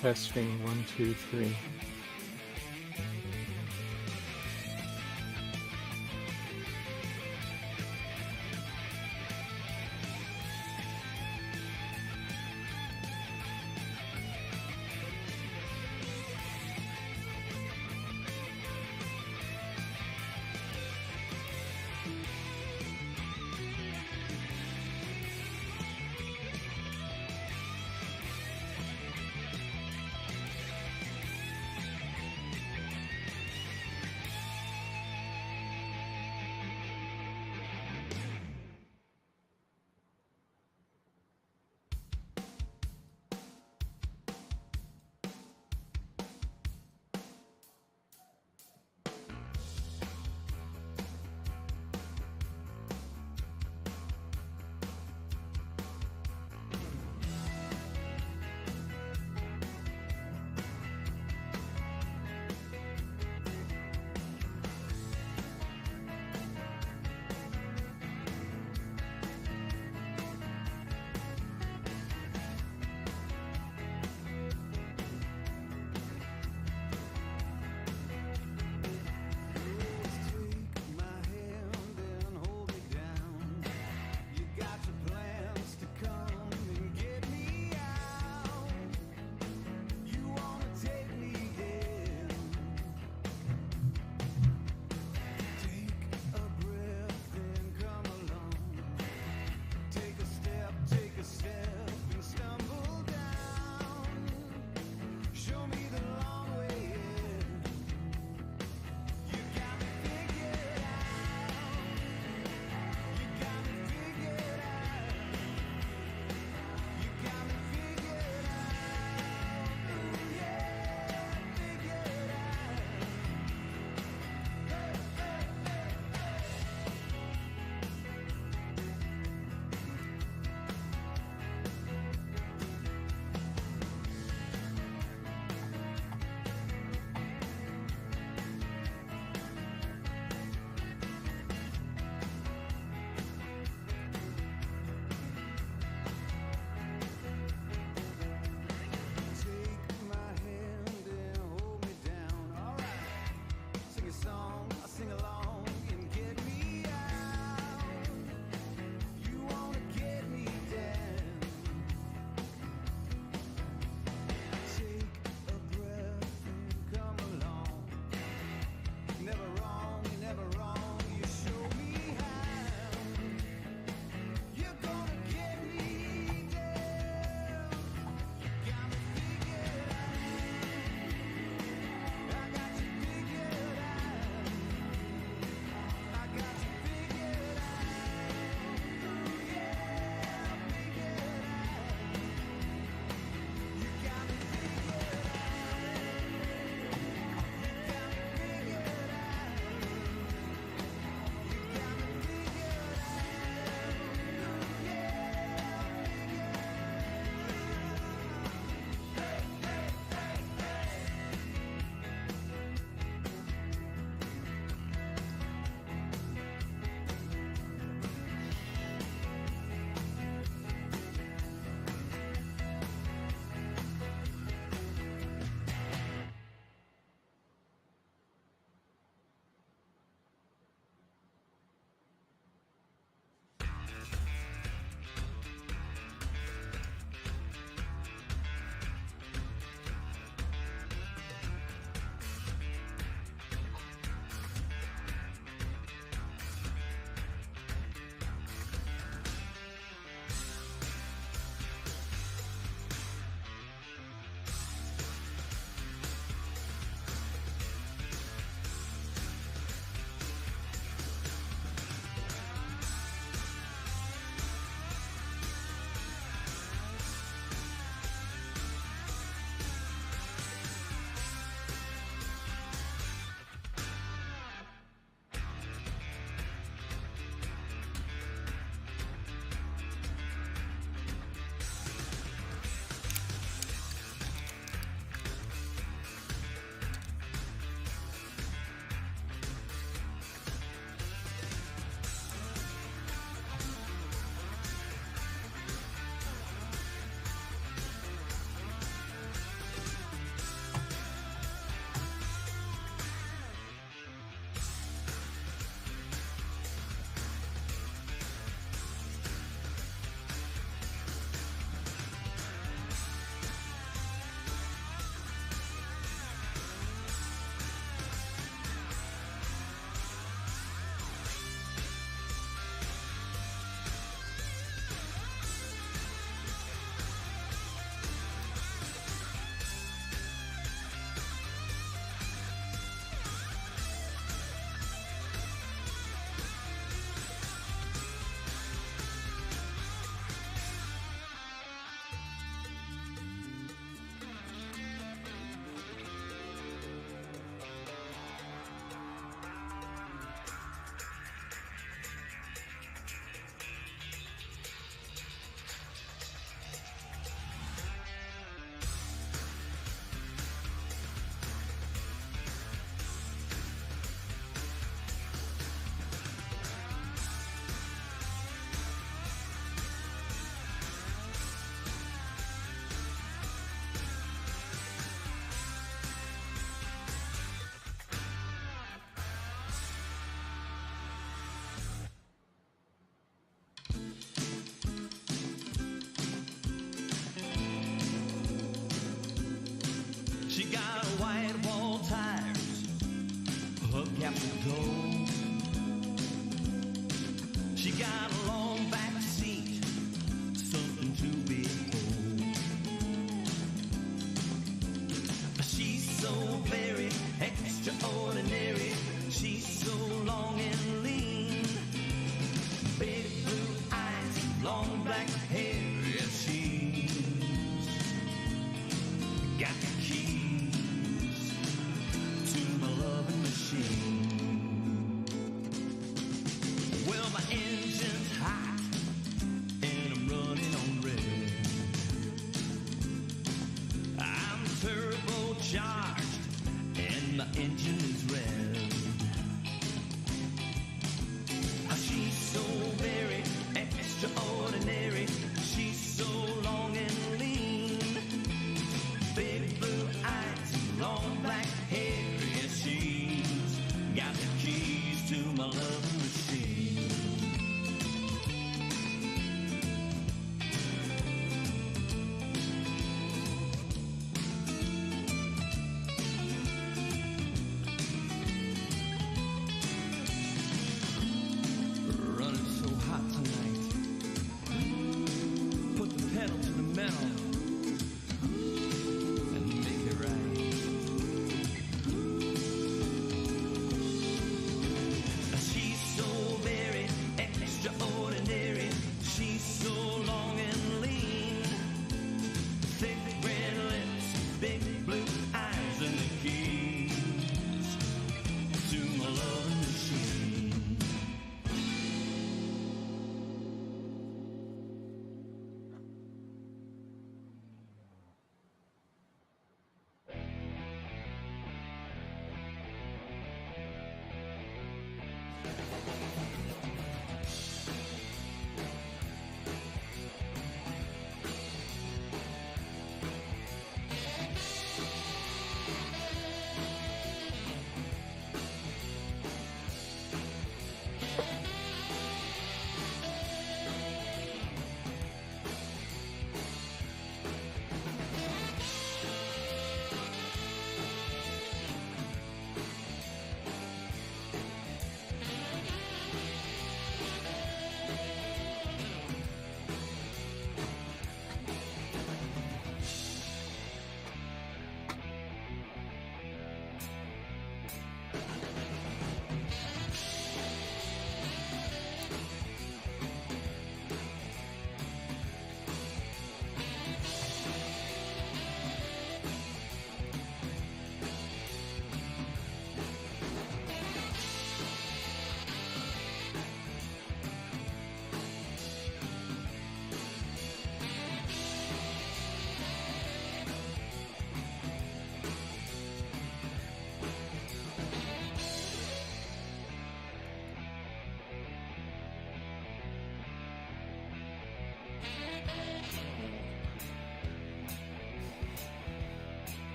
Testing 1, 2, 3.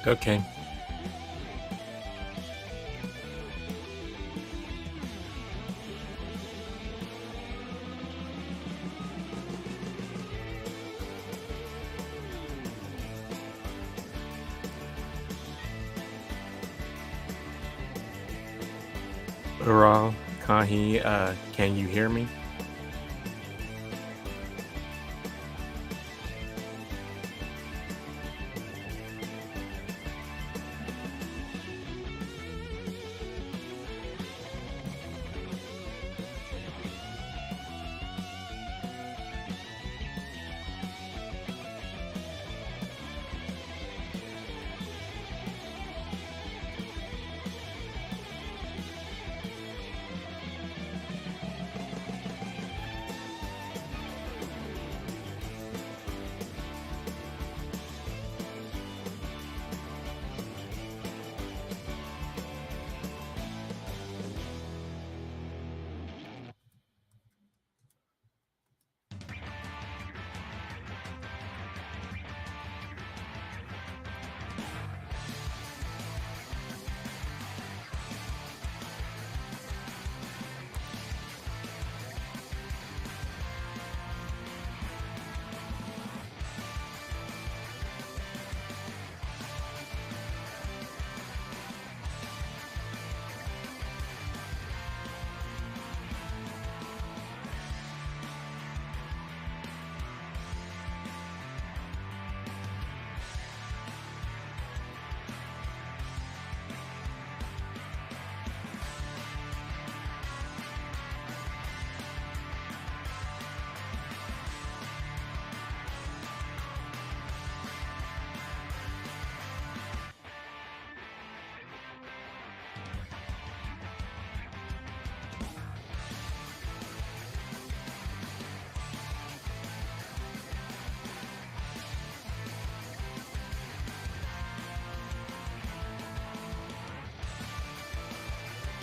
Okay. Ra, Kahi, can you hear me?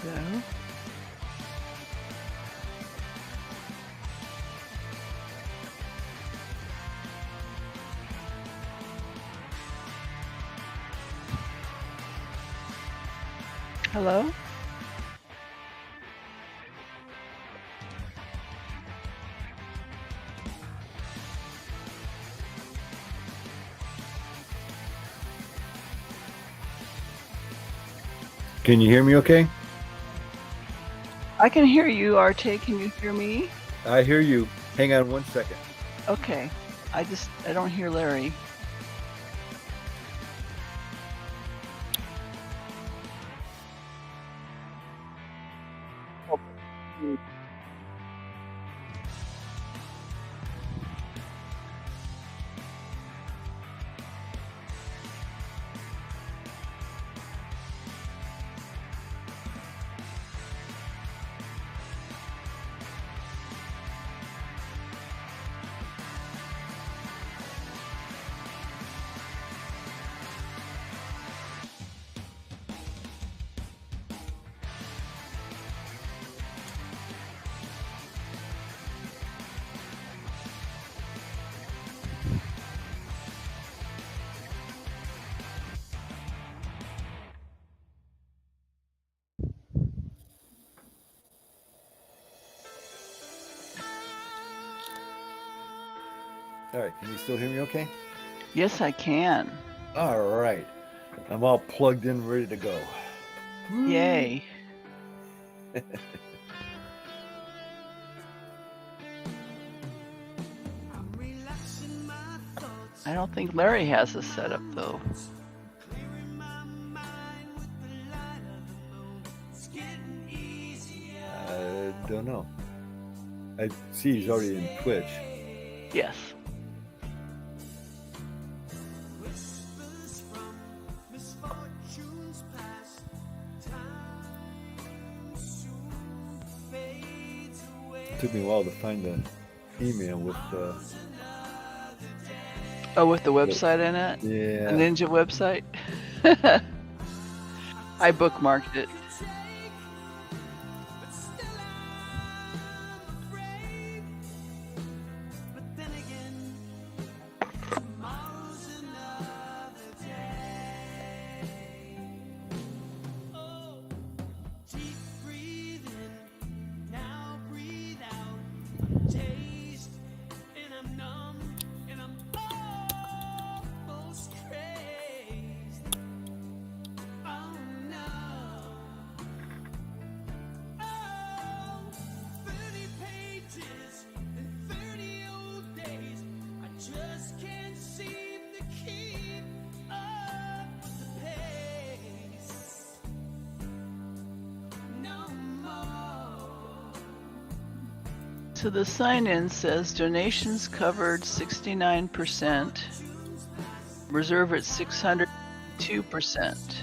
Hello? Hello? Can you hear me okay? I can hear you, Arte. Can you hear me? I hear you. Hang on one second. Okay. I don't hear Larry. All right. Can you still hear me okay? Yes, I can. All right. I'm all plugged in, ready to go. Yay. I don't think Larry has a setup, though. I don't know. I see he's already in Twitch. Yes. Took me a while to find the email with Oh, with the website in it? yeah. A Ninja website? I bookmarked it. So the sign-in says donations covered 69%, reserve at 602%.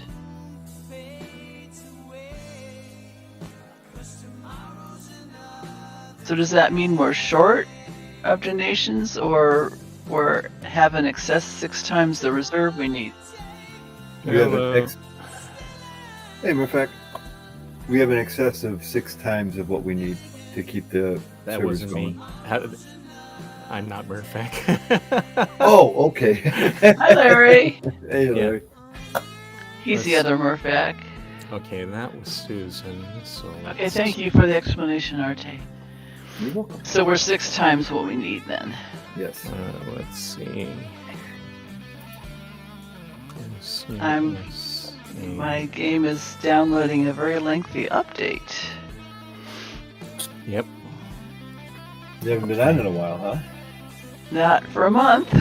So does that mean we're short of donations, or we're have an excess 6 times the reserve we need? We have an Hey, matter of fact, we have an excess of 6 times of what we need to keep the That service wasn't going. me. I'm not Murphac. Oh, okay. Hi, Larry. Hey, Larry. He's the other Murphac. Okay, that was Susan. So Okay, thank you for the explanation, Arte. You're welcome. So we're 6 times what we need then. Yes. Let's see. My game is downloading a very lengthy update. Yep. You haven't been on in a while, huh? Not for a month.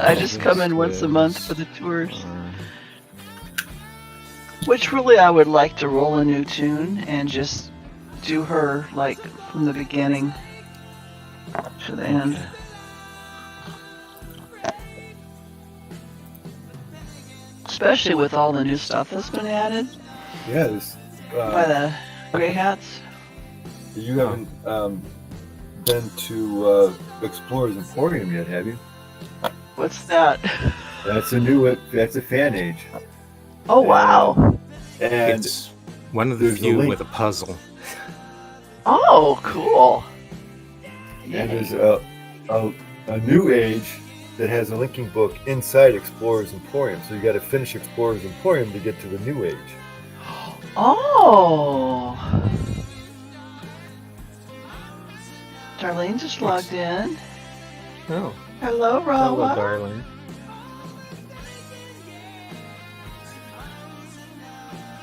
I just come in once a month for the tours. Which really I would like to roll a new tune and just do her like from the beginning to the end. Especially with all the new stuff that's been added Yeah. This, by the Grey Hats. you haven't been to Explorers Emporium yet, have you? What's that? That's a fan age. Oh, wow. And It's one of the there's a few link. with a puzzle. Oh, cool. And there's a new age that has a linking book inside Explorers Emporium. So you got to finish Explorers Emporium to get to the new age. Oh. Darlene just logged in. Oh, Hello, hello, Rawa. darling.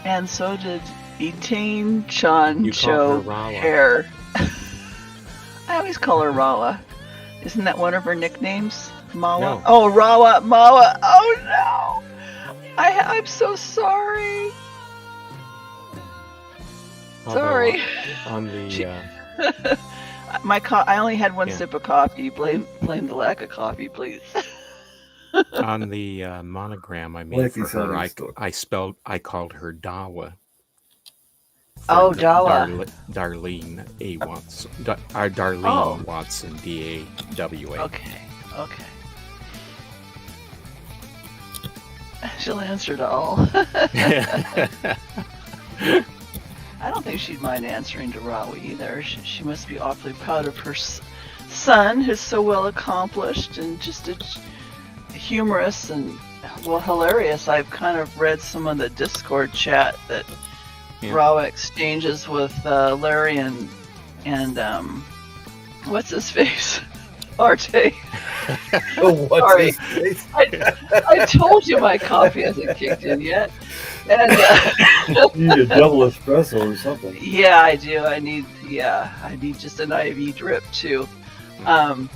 And so did Etain Chan You call Cho her Rawa. Hair. I always call her Rawa. Isn't that one of her nicknames? Mawa? No. Oh, Rawa, Mawa. Oh, no. I'm so sorry. Although Sorry. On the I only had one Yeah. sip of coffee. Blame the lack of coffee, please. on the monogram I made Like for these her, sounding I called her Dawa. Oh, Dawa. Darlene A. Watson. Darlene Oh. Watson, DAWA. Okay. She'll answer to all. I don't think she'd mind answering to Rawi either. She must be awfully proud of her son, who's so well accomplished and just humorous and, well, hilarious. I've kind of read some of the Discord chat that Rawa exchanges with Larry and what's his face? Arte. Oh, what's Sorry. his face? I told you my coffee hasn't kicked in yet. And You need a double espresso or something. yeah, I do. I need just an IV drip too. And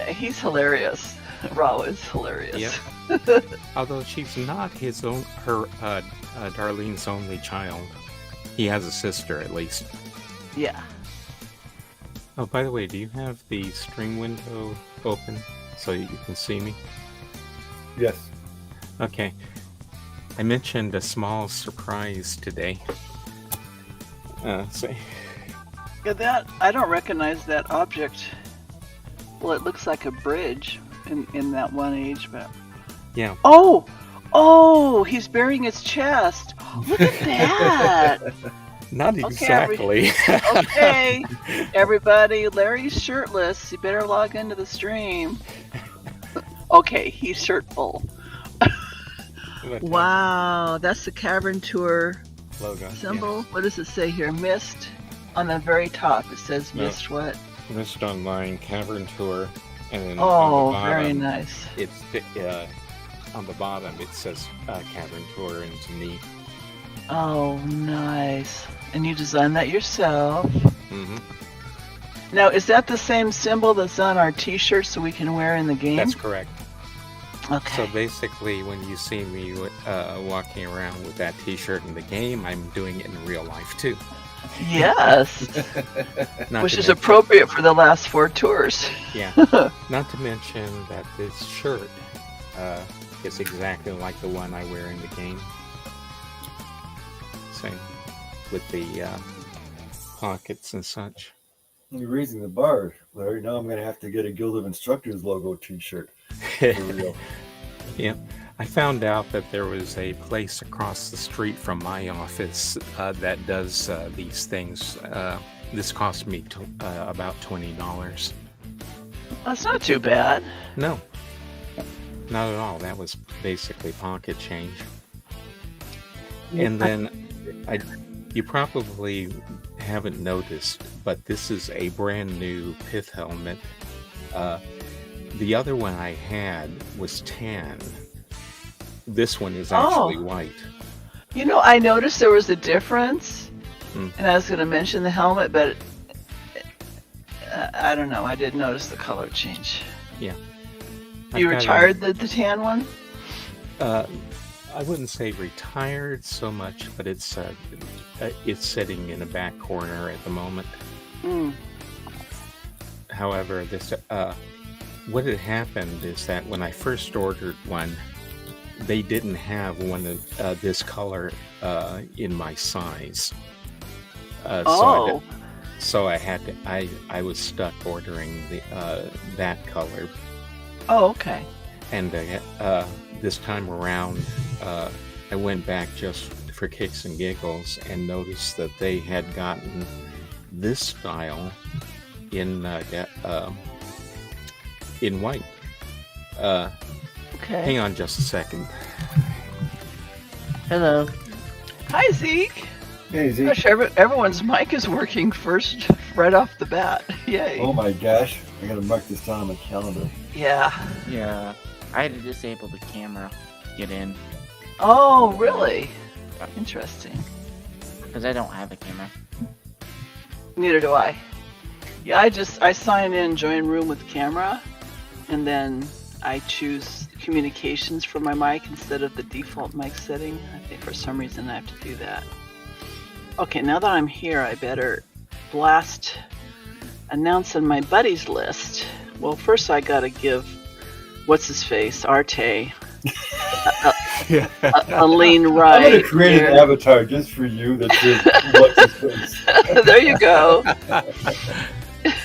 he's hilarious. Raw is hilarious. Yep. Although she's not Darlene's only child. He has a sister, at least. Yeah. Oh, by the way, do you have the stream window open so you can see me? Yes. Okay. I mentioned a small surprise today. See. Yeah, that I don't recognize that object. Well, it looks like a bridge in that one age, but Yeah. oh, he's burying his chest. Look at that. Not exactly. Okay, everybody, Larry's shirtless. You better log into the stream. Okay, he's shirtful. Wow, that's the Cavern Tour Logo. symbol. Yeah. What does it say here? Myst. On the very top, it says No. Myst what? Myst Online Cavern Tour, and then Oh, on the bottom, very nice. It's on the bottom. It says Cavern Tour, and to me. Oh, nice. And you designed that yourself. Mm-hmm. Now, is that the same symbol that's on our T-shirts so we can wear in the game? That's correct. Okay. So basically, when you see me walking around with that T-shirt in the game, I'm doing it in real life too. Yes, Not which to is mention, appropriate for the last 4 tours. yeah. Not to mention that this shirt uh, is exactly like the one I wear in the game. Same with the pockets and such. You're raising the bar, Larry. Now I'm going to have to get a Guild of Instructors logo T-shirt for real. Yeah, I found out that there was a place across the street from my office that does these things. This cost me about $20. That's not too bad. No, not at all. That was basically pocket change. And then you probably haven't noticed, but this is a brand new pith helmet. The other one I had was tan. This one is actually white. You know, I noticed there was a difference, Hmm. and I was going to mention the helmet, but I don't know. I didn't notice the color change. Yeah. You I've got retired the tan one? I wouldn't say retired so much, but it's sitting in a back corner at the moment. Mm. However, this what had happened is that when I first ordered one, they didn't have one of this color in my size. So I had to. I was stuck ordering that color. Oh, okay. And this time around, I went back just for kicks and giggles and noticed that they had gotten this style in white. Okay. Hang on just a second. Hello. Hi, Zeke. Hey, Zeke. Gosh, everyone's mic is working first, right off the bat. Yay. Oh my gosh. I got to mark this down on my calendar. Yeah. Yeah, I had to disable the camera to get in Oh, really? Interesting. because I don't have a camera. Neither do I. Yeah, I sign in, join room with camera, and then I choose communications for my mic instead of the default mic setting. I think for some reason I have to do that. Okay, now that I'm here, I better announce on my buddies list. Well, first I gotta give what's his face, Arte, a lean I'm right. going to create an here. avatar just for you that says, what's his face? There you go.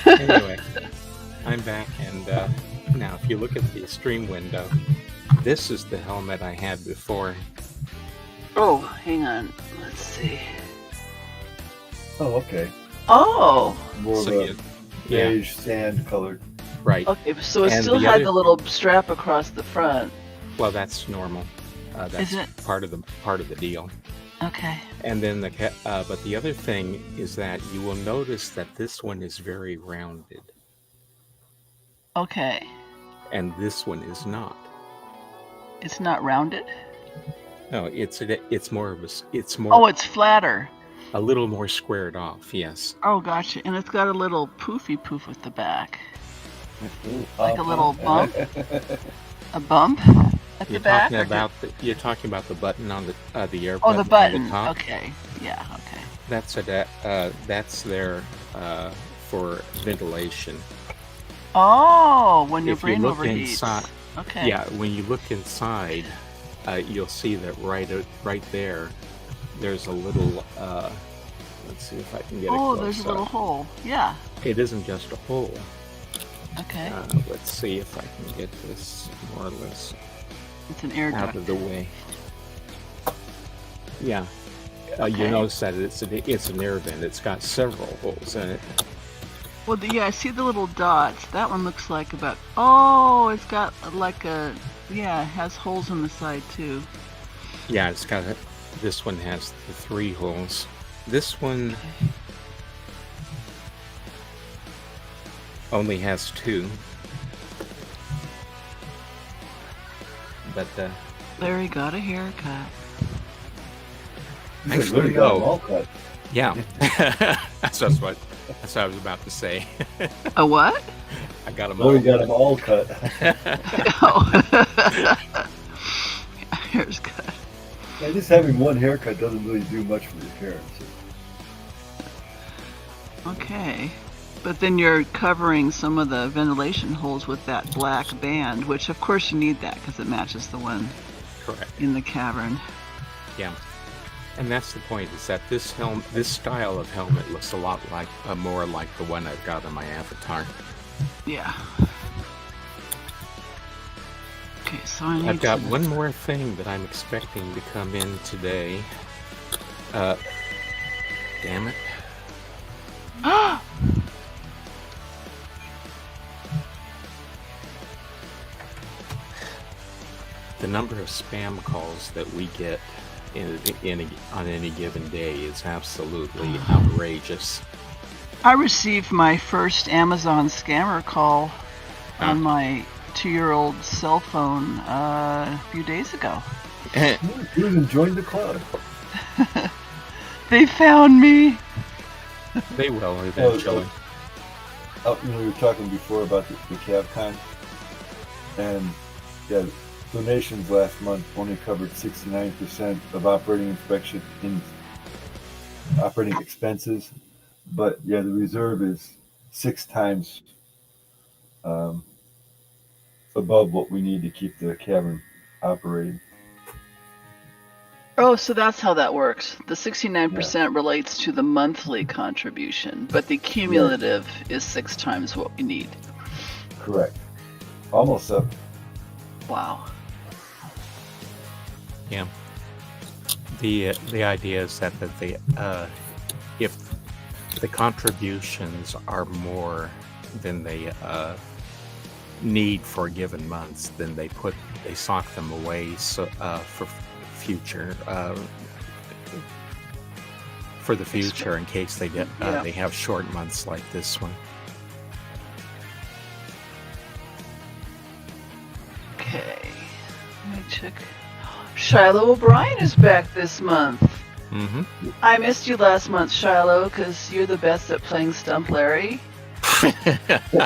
Anyway, I'm back, and now if you look at the stream window, this is the helmet I had before. Oh, hang on. Let's see. Oh, okay. Oh, More of So a you- yeah, beige sand colored. right. okay. So it And still the had other- the little strap across the front. Well, that's normal. That's Is it? part of the deal. Okay. And then but the other thing is that you will notice that this one is very rounded, Okay. and this one is not. It's not rounded. No, it's more of it's Oh, more it's flatter. a little more squared off. Yes. Oh, gotcha. And it's got a little poofy poof at the back, Ooh, like a little bump. A bump at the You're back. talking or about you're talking about the button on the air Oh, button the on button. the top. Okay. Yeah. Okay. That's there for ventilation. Oh, when your If you brain look overheats. inside, Okay. yeah, when you look inside, you'll see that right there. There's a little. Let's see if I can get it Oh, close there's a up. little hole. Yeah. It isn't just a hole. Okay. Let's see if I can get this more or less It's an air out duct. of the way. Yeah. Okay. You notice that it's an air vent. It's got several holes in it. Well, yeah, I see the little dots. That one looks like about. Oh, it's got like a. Yeah, it has holes in the side too. Yeah, it's got it. This one has the 3 holes. This one only has 2. But Larry got a haircut. He's Actually, really got them no. all cut. yeah, that's what I was about to say. A what? I got them Oh, all. you got them all cut. Oh. Hair's cut. Yeah, just having one haircut doesn't really do much for the appearance. Okay. But then you're covering some of the ventilation holes with that black band, which of course you need that because it matches the one Correct. in the cavern. Yeah. And that's the point, is that this style of helmet looks a lot like, more like the one I've got on my avatar. Yeah. Okay, so I need I've got to... one more thing that I'm expecting to come in today. Damn it. The number of spam calls that we get on any given day is absolutely outrageous. I received my first Amazon scammer call on my 2-year-old cell phone a few days ago. Who's enjoying the cloud? They found me. They will eventually. We were talking before about the CavCon, and yeah, donations last month only covered 69% of operating expenses, but yeah, the reserve is 6 times above what we need to keep the cavern operating. Oh, so that's how that works. The 69% relates to the monthly contribution, but the cumulative is 6 times what we need. Correct. Almost up. Wow. Yeah. The idea is that if the contributions are more than they need for given months, then they sock them away for future for the future in case they get they have short months like this one. Okay. Let me check. Shiloh O'Brien is back this month. Mm-hmm. I missed you last month, Shiloh, because you're the best at playing Stump Larry.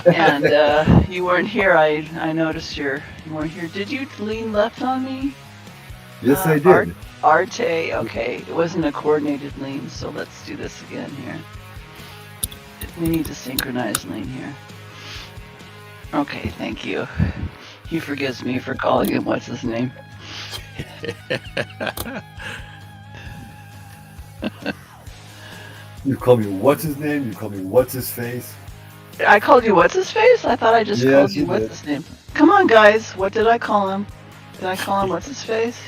And you weren't here. I noticed you weren't here. Did you lean left on me? Yes, I did. Arte, okay. It wasn't a coordinated lean, so let's do this again here. We need to synchronize lean here. Okay, thank you. He forgives me for calling him what's his name. You call me what's his name? You call me what's his face? I called you what's his face? I thought I just called you what's his name. Come on, guys. What did I call him? Did I call him what's his face?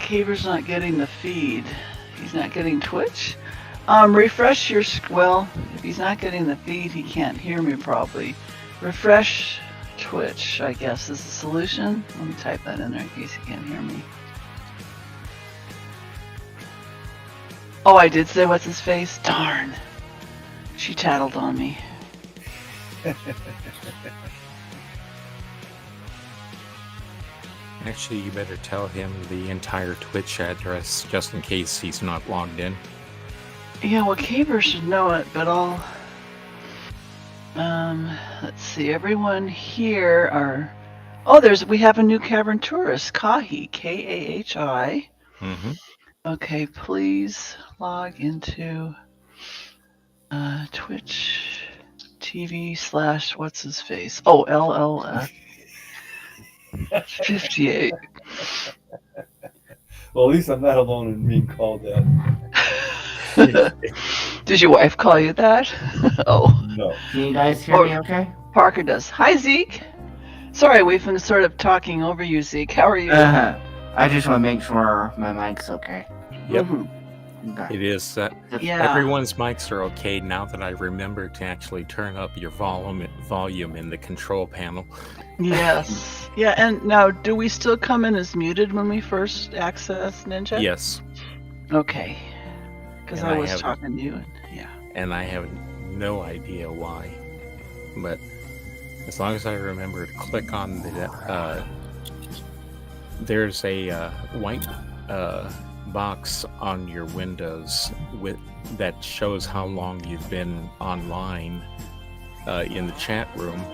Caver's not getting the feed. He's not getting Twitch. Refresh your... Well, if he's not getting the feed, he can't hear me probably. Refresh Twitch, I guess, is the solution. Let me type that in there in case he can't hear me. Oh, I did say what's his face? Darn. She tattled on me. Actually, you better tell him the entire Twitch address just in case he's not logged in. Yeah, well, Caver should know it, but I'll... let's see, everyone here are... Oh, we have a new cavern tourist, Kahi, K-A-H-I. Mm-hmm. Okay, please log into Twitch TV / what's his face? Oh, LLF 58. Well, at least I'm not alone in being called that. Did your wife call you that? Oh. No. Can you guys hear me okay? Parker does. Hi, Zeke. Sorry, we've been sort of talking over you, Zeke. How are you? I just want to make sure my mic's okay. Yep. Mm-hmm. Okay. It is. Yeah. Everyone's mics are okay now that I remember to actually turn up your volume in the control panel. Yes. Yeah, and now, do we still come in as muted when we first access Ninja? Yes. Okay. Because And I I was have- talking to you. Yeah. And I have no idea why. But as long as I remember to click on the... there's a white box on your windows that shows how long you've been online in the chat room.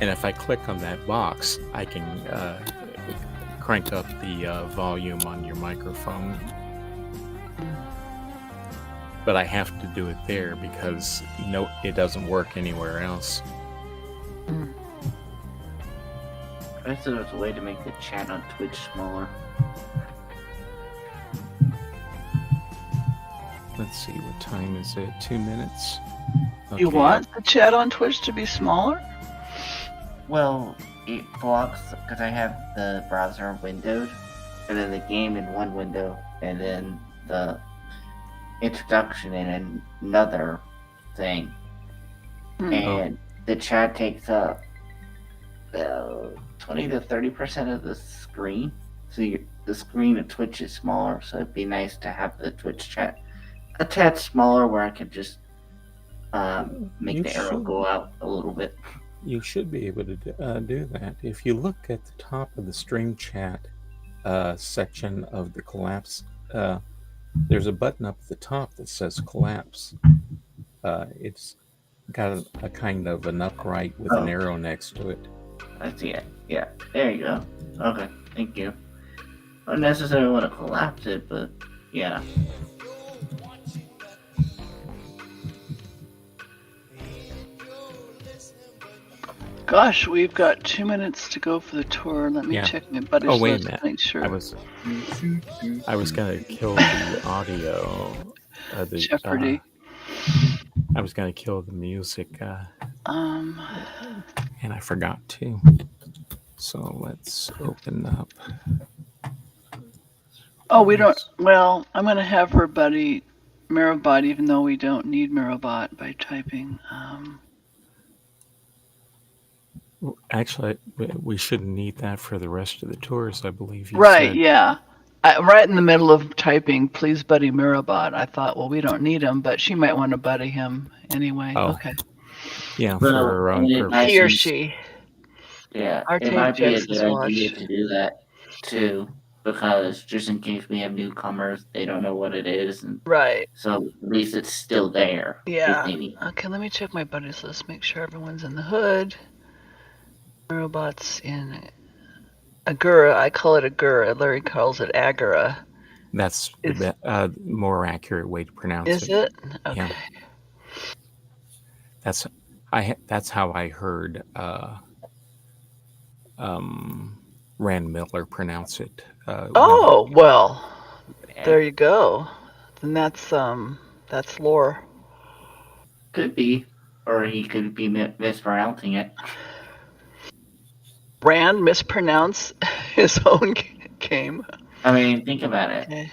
And if I click on that box, I can crank up the volume on your microphone. But I have to do it there because it doesn't work anywhere else. I thought there was a way to make the chat on Twitch smaller. Let's see, what time is it? 2 minutes? You want the chat on Twitch to be smaller? Well, it blocks because I have the browser windowed, and then the game in one window, and then the introduction in another thing. And the chat takes up 20 to 30% of the screen. So the screen of Twitch is smaller, so it'd be nice to have the Twitch chat a tad smaller where I could just make the arrow go out a little bit. You should be able to do that. If you look at the top of the stream chat section of the collapse, there's a button up at the top that says collapse. It's got a kind of an upright with an arrow next to it. I see it. Yeah, there you go. Okay, thank you. I don't necessarily want to collapse it, but yeah. Gosh, we've got 2 minutes to go for the tour. Let me check my buddy's list to make sure. I was gonna kill the audio. Jeopardy. I was gonna kill the music. And I forgot to. So let's open up. Oh, we don't. Well, I'm gonna have her buddy Mirrobot, even though we don't need Mirrobot by typing. Actually, we shouldn't need that for the rest of the tours, I believe. Right, yeah. Right in the middle of typing, please buddy Mirrobot, I thought, well, we don't need him, but she might want to buddy him anyway. Oh. Okay. Yeah, for her own purpose. He or she. Yeah, it might be a good idea to do that, too, because just in case we have newcomers, they don't know what it is. And right. So at least it's still there. Yeah. Okay, let me check my buddies list, make sure everyone's in the hood. Robots in Agura. I call it Agura. Larry calls it Agura. That's the more accurate way to pronounce it. Is it? Okay. Yeah. That's how I heard Rand Miller pronounce it. Well, there you go. Then that's lore. Could be, or he could be mispronouncing it. Rand mispronounce his own game. I mean, think about it. Okay.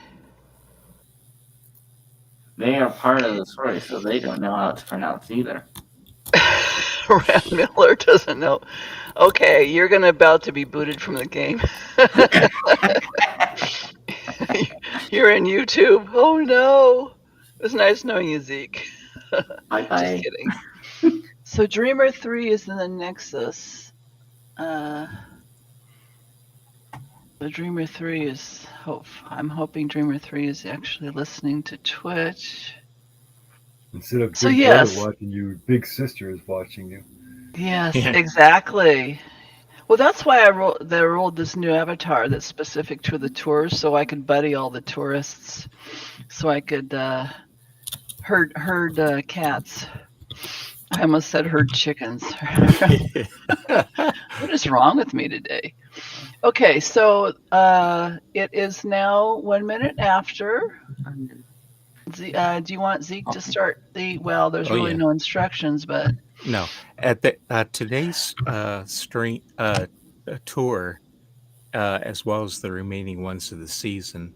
They are part of the story, so they don't know how it's pronounced either. Rand Miller doesn't know. Okay, you're about to be booted from the game. You're in YouTube. Oh no. It was nice knowing you, Zeke. Bye. Just kidding. So Dreamer 3 is in the Nexus. The Dreamer 3 is I'm hoping Dreamer 3 is actually listening to Twitch. Instead of Big Brother watching you, Big Sister is watching you. Yes, exactly. Well, that's why I rolled this new avatar that's specific to the tours, so I could buddy all the tourists, so I could herd cats. I almost said herd chickens. What is wrong with me today? Okay, so it is now 1 minute after. Do you want Zeke to start there's really no instructions, but... No. At the today's stream tour, as well as the remaining ones of the season,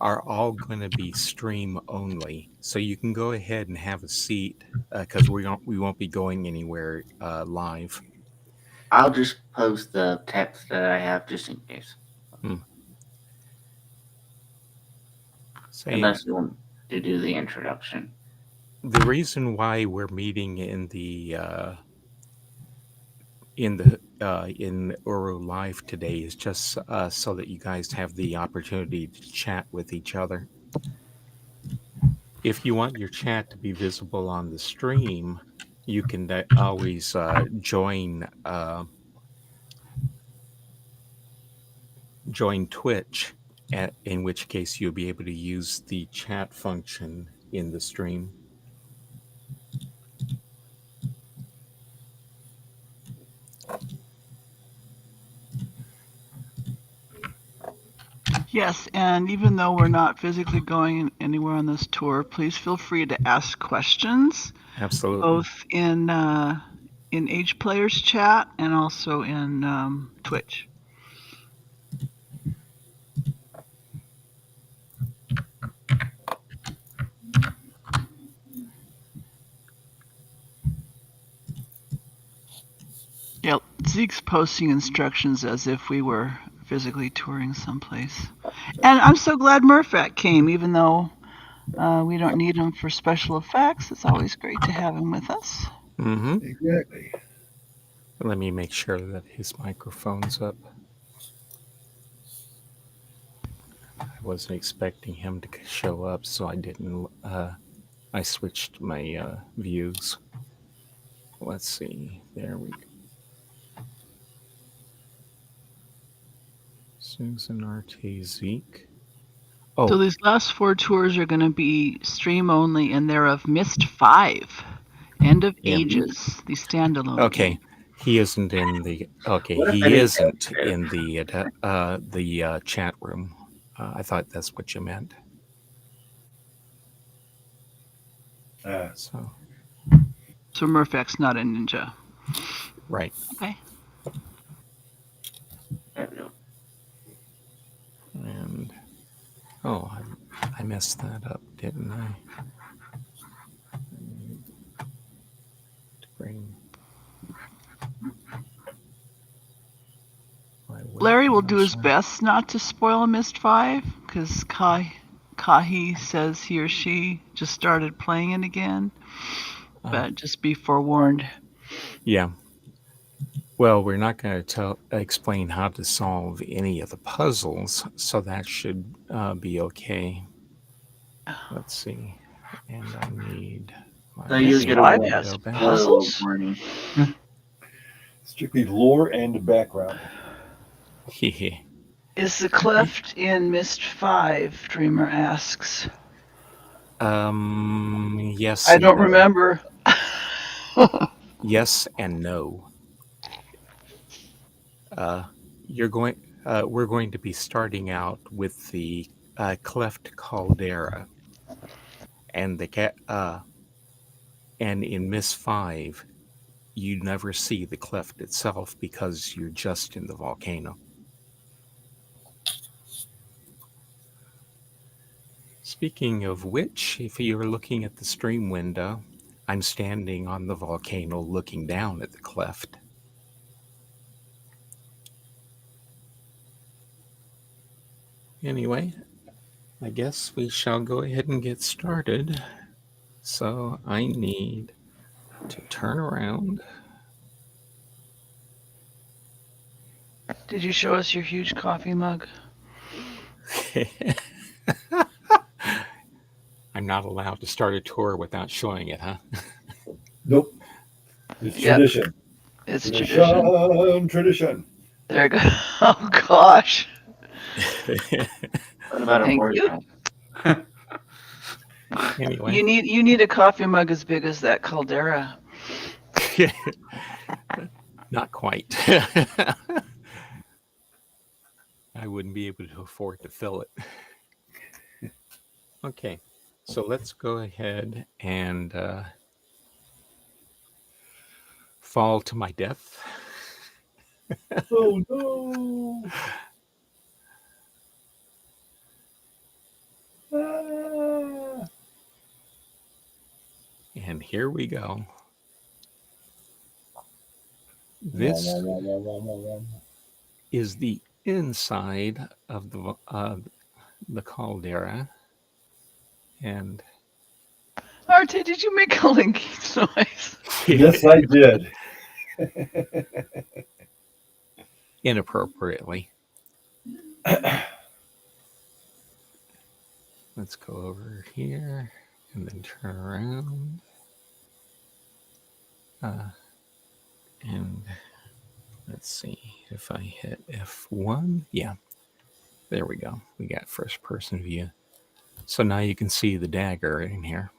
are all going to be stream only. So you can go ahead and have a seat because we won't be going anywhere live. I'll just post the text that I have just in case. Unless you want to do the introduction. The reason why we're meeting in Uru Live today is just so that you guys have the opportunity to chat with each other. If you want your chat to be visible on the stream, You can always join Twitch, in which case you'll be able to use the chat function in the stream. Yes, and even though we're not physically going anywhere on this tour, please feel free to ask questions, Absolutely. both in Age Players chat and also in Twitch. Yeah, Zeke's posting instructions as if we were physically touring someplace. And I'm so glad Murphat came, even though we don't need him for special effects. It's always great to have him with us. Mm-hmm. Exactly. Let me make sure that his microphone's up. I wasn't expecting him to show up, so I didn't. I switched my views. Let's see. There we go. Susan RT Zeke. Oh, So these last 4 tours are going to be stream only, and they're of Myst 5, End of yeah. Ages, the standalone Okay. game. He isn't in the. Okay, What if he any- isn't in the chat room. I thought that's what you meant. So So Murphat's not a ninja. right. Okay. And oh, I messed that up, didn't I? To bring my Larry will do his webbrowser. best not to spoil Myst 5, because Kahi says he or she just started playing it again. But just be forewarned. Yeah. Well, we're not going to explain how to solve any of the puzzles, so that should be okay. Let's see. And I need my So you Myst get 5 a has window back. puzzles. warning. Strictly lore and background. Is the cleft in Myst 5? Dreamer asks. Yes. I don't no. remember. Yes and no. We're going to be starting out with the cleft caldera, and and in Myst 5, you never see the cleft itself because you're just in the volcano. Speaking of which, if you're looking at the stream window, I'm standing on the volcano looking down at the cleft. Anyway, I guess we shall go ahead and get started. So I need to turn around. Did you show us your huge coffee mug? I'm not allowed to start a tour without showing it, huh? Nope. It's Yep. tradition. It's tradition. Tradition. There you go. Oh gosh. What about a Thank board you. game? Anyway. You need a coffee mug as big as that caldera. Not quite. I wouldn't be able to afford to fill it. Okay, so let's go ahead and fall to my death. Oh no! Ah. And here we go. This is the inside of the caldera. And Arte, did you make a linking noise? Yes, I did. Inappropriately. Let's go over here and then turn around. Uh, and let's see if I hit F1. Yeah, there we go. We got first person view. So now you can see the dagger in here.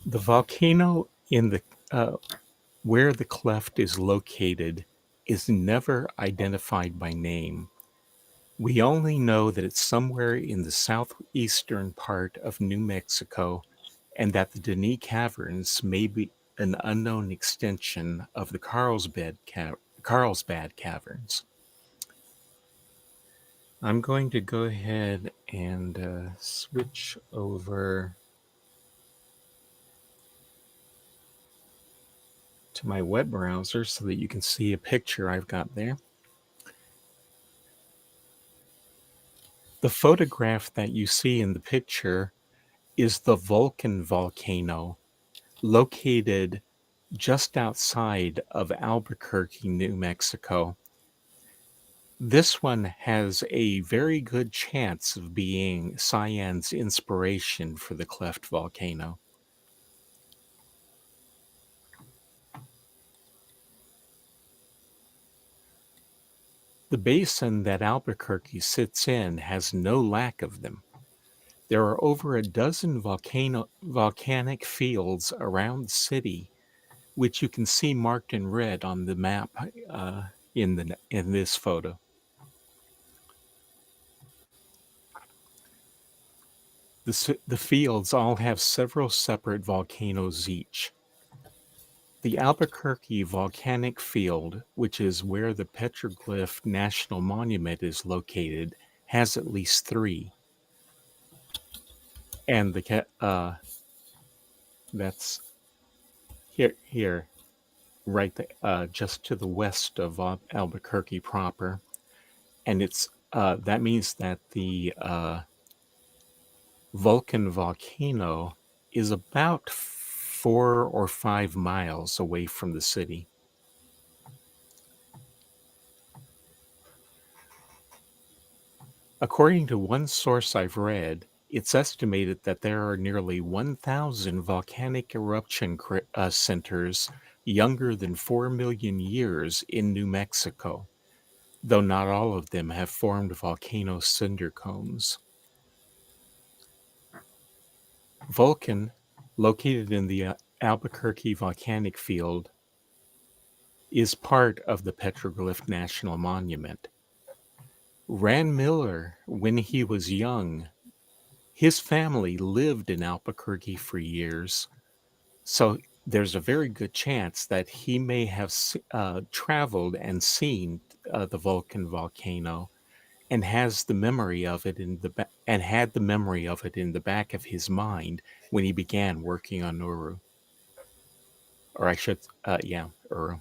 The volcano in the where the cleft is located is never identified by name. We only know that it's somewhere in the southeastern part of New Mexico and that the Denis Caverns may be an unknown extension of the Carlsbad Caverns. I'm going to go ahead and switch over to my web browser so that you can see a picture I've got there. The photograph that you see in the picture is the Vulcan volcano located just outside of Albuquerque, New Mexico. This one has a very good chance of being Cyan's inspiration for the cleft volcano. The basin that Albuquerque sits in has no lack of them. There are over a dozen volcanic fields around the city, which you can see marked in red on the map in this photo. The fields all have several separate volcanoes each. The Albuquerque Volcanic Field, which is where the Petroglyph National Monument is located, has at least 3. And that's here, right just to the west of Albuquerque proper. And it's that means that the Vulcan volcano is about 4 or 5 miles away from the city. According to one source I've read, it's estimated that there are nearly 1,000 volcanic eruption centers younger than 4 million years in New Mexico, though not all of them have formed volcano cinder cones. Vulcan, located in the Albuquerque volcanic field, is part of the Petroglyph National Monument. Rand Miller, when he was young, his family lived in Albuquerque for years, so there's a very good chance that he may have traveled and seen the Vulcan volcano and has the memory of it and had the memory of it in the back of his mind when he began working on Uru. Or I should, Uru.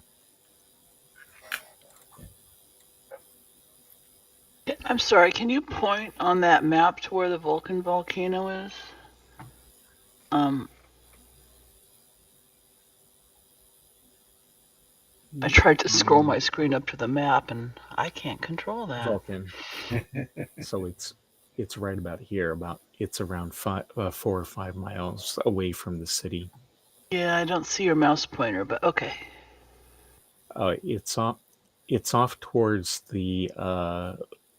I'm sorry, can you point on that map to where the Vulcan volcano is? I tried to scroll my screen up to the map and I can't control that. Vulcan. So it's right about here. It's around 4 or 5 miles away from the city. Yeah, I don't see your mouse pointer, but okay. It's off towards the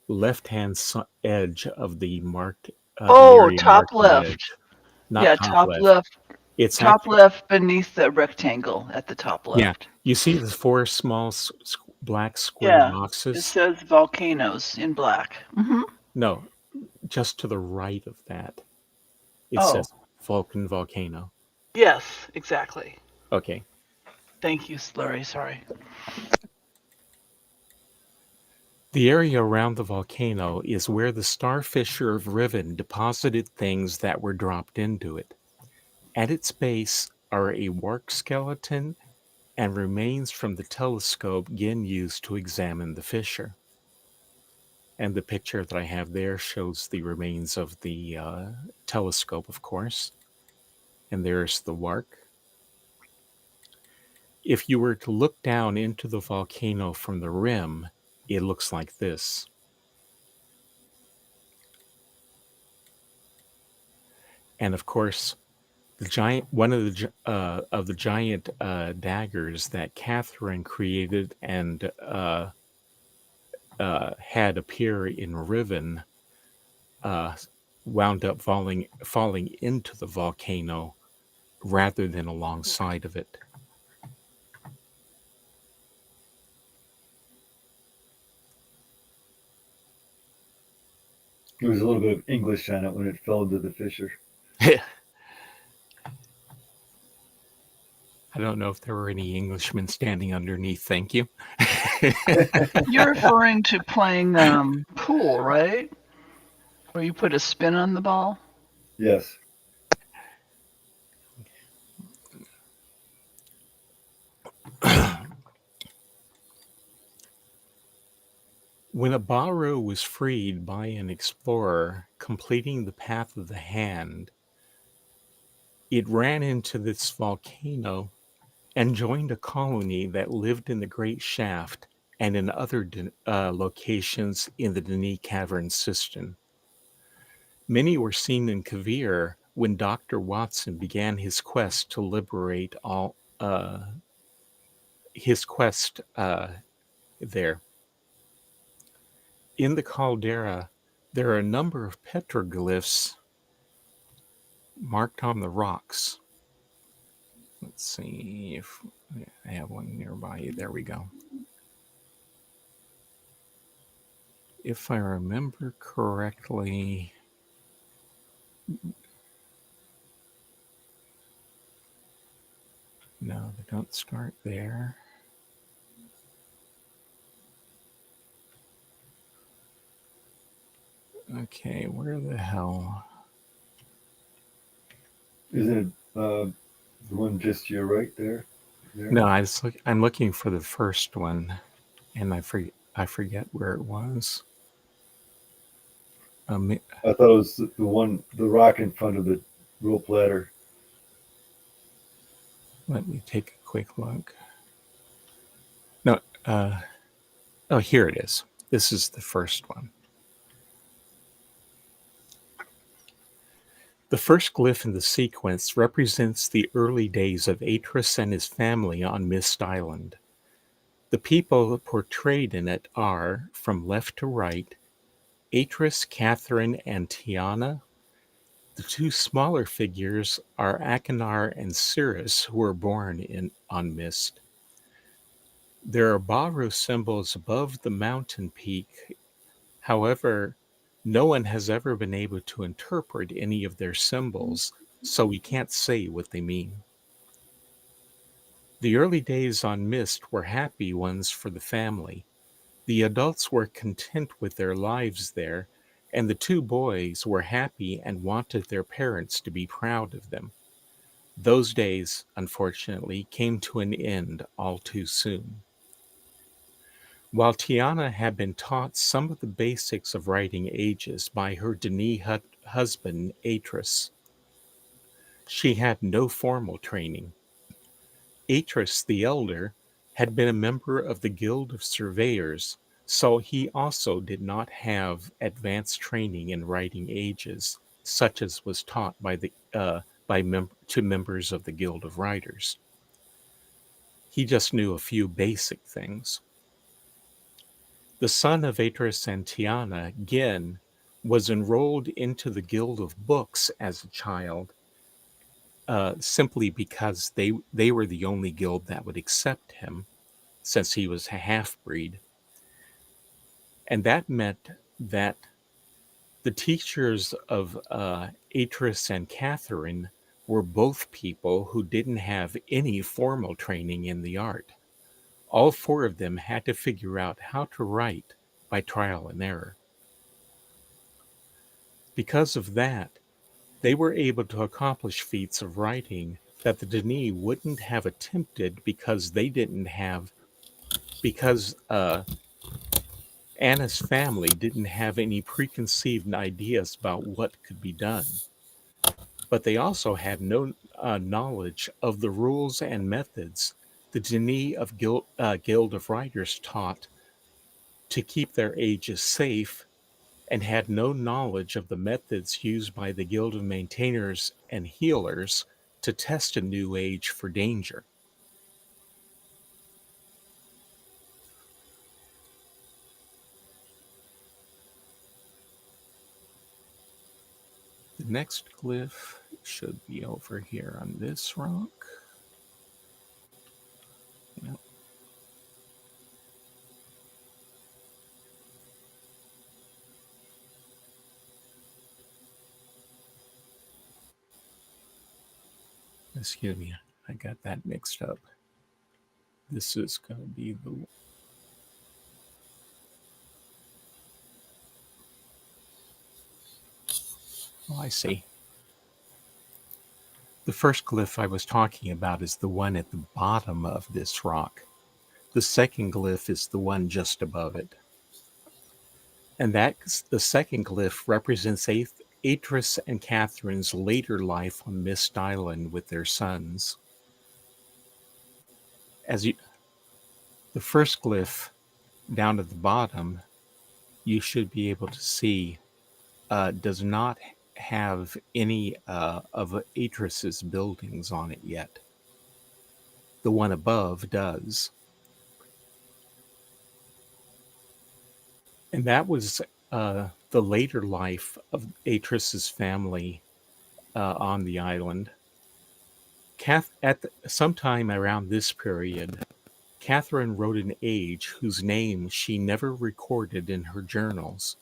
left-hand edge of the marked. Oh, the top marked left. edge. Not Yeah, top left. left. It's top left beneath the rectangle at the top left. Yeah, you see the 4 small black square boxes? It says volcanoes in black. Mm-hmm. No, just to the right of that. It says Vulcan volcano. Yes, exactly. Okay. Thank you, Slurry. Sorry. The area around the volcano is where the Starfisher of Riven deposited things that were dropped into it. At its base are a Wark skeleton and remains from the telescope Gin used to examine the fissure. And the picture that I have there shows the remains of the telescope, of course. And there's the Wark. If you were to look down into the volcano from the rim, it looks like this. And of course, the giant one of the giant daggers that Catherine created and had appear in Riven uh, wound up falling into the volcano rather than alongside of it. There was a little bit of English on it when it fell into the fissure. I don't know if there were any Englishmen standing underneath. Thank you. You're referring to playing pool, right? Where you put a spin on the ball? Yes. When a Baru was freed by an explorer completing the path of the hand, it ran into this volcano and joined a colony that lived in the Great Shaft and in other locations in the Denis Cavern system. Many were seen in Kavir when Dr. Watson began his quest to liberate all his quest there. In the caldera, there are a number of petroglyphs marked on the rocks. Let's see if I have one nearby. There we go. If I remember correctly, no, they don't start there. Okay, where the hell? Isn't it the one just to your right there? No, I'm looking for the first one, and I forget where it was. I thought it was the one, the rock in front of the rope ladder. Let me take a quick look. No, oh, here it is. This is the first one. The first glyph in the sequence represents the early days of Atris and his family on Myst Island. The people portrayed in it are, from left to right, Atris, Catherine, and Tiana. The two smaller figures are Akinar and Cirrus, who were born on Myst. There are Baru symbols above the mountain peak. However, no one has ever been able to interpret any of their symbols, so we can't say what they mean. The early days on Myst were happy ones for the family. The adults were content with their lives there, and the two boys were happy and wanted their parents to be proud of them. Those days, unfortunately, came to an end all too soon. While Tiana had been taught some of the basics of writing ages by her Denis husband, Atris, she had no formal training. Atris the elder had been a member of the Guild of Surveyors, so he also did not have advanced training in writing ages, such as was taught to members of the Guild of Writers. He just knew a few basic things. The son of Atris and Tiana, Gin, was enrolled into the Guild of Books as a child, simply because they were the only guild that would accept him, since he was a half-breed. And that meant that the teachers of Atris and Catherine were both people who didn't have any formal training in the art. All four of them had to figure out how to write by trial and error. Because of that, they were able to accomplish feats of writing that the Denis wouldn't have attempted because Anna's family didn't have any preconceived ideas about what could be done. But they also had no knowledge of the rules and methods the Denis of Guild of Writers taught to keep their ages safe and had no knowledge of the methods used by the Guild of Maintainers and Healers to test a new age for danger. The next glyph should be over here on this rock. Yep. Excuse me, I got that mixed up. This is going to be the... Oh, I see. The first glyph I was talking about is the one at the bottom of this rock. The second glyph is the one just above it. And the second glyph represents Atris and Catherine's later life on Myst Island with their sons. The first glyph down at the bottom, you should be able to see, does not have any of Atris's buildings on it yet. The one above does. And that was the later life of Atris's family on the island. Sometime around this period, Catherine wrote an age whose name she never recorded in her journals.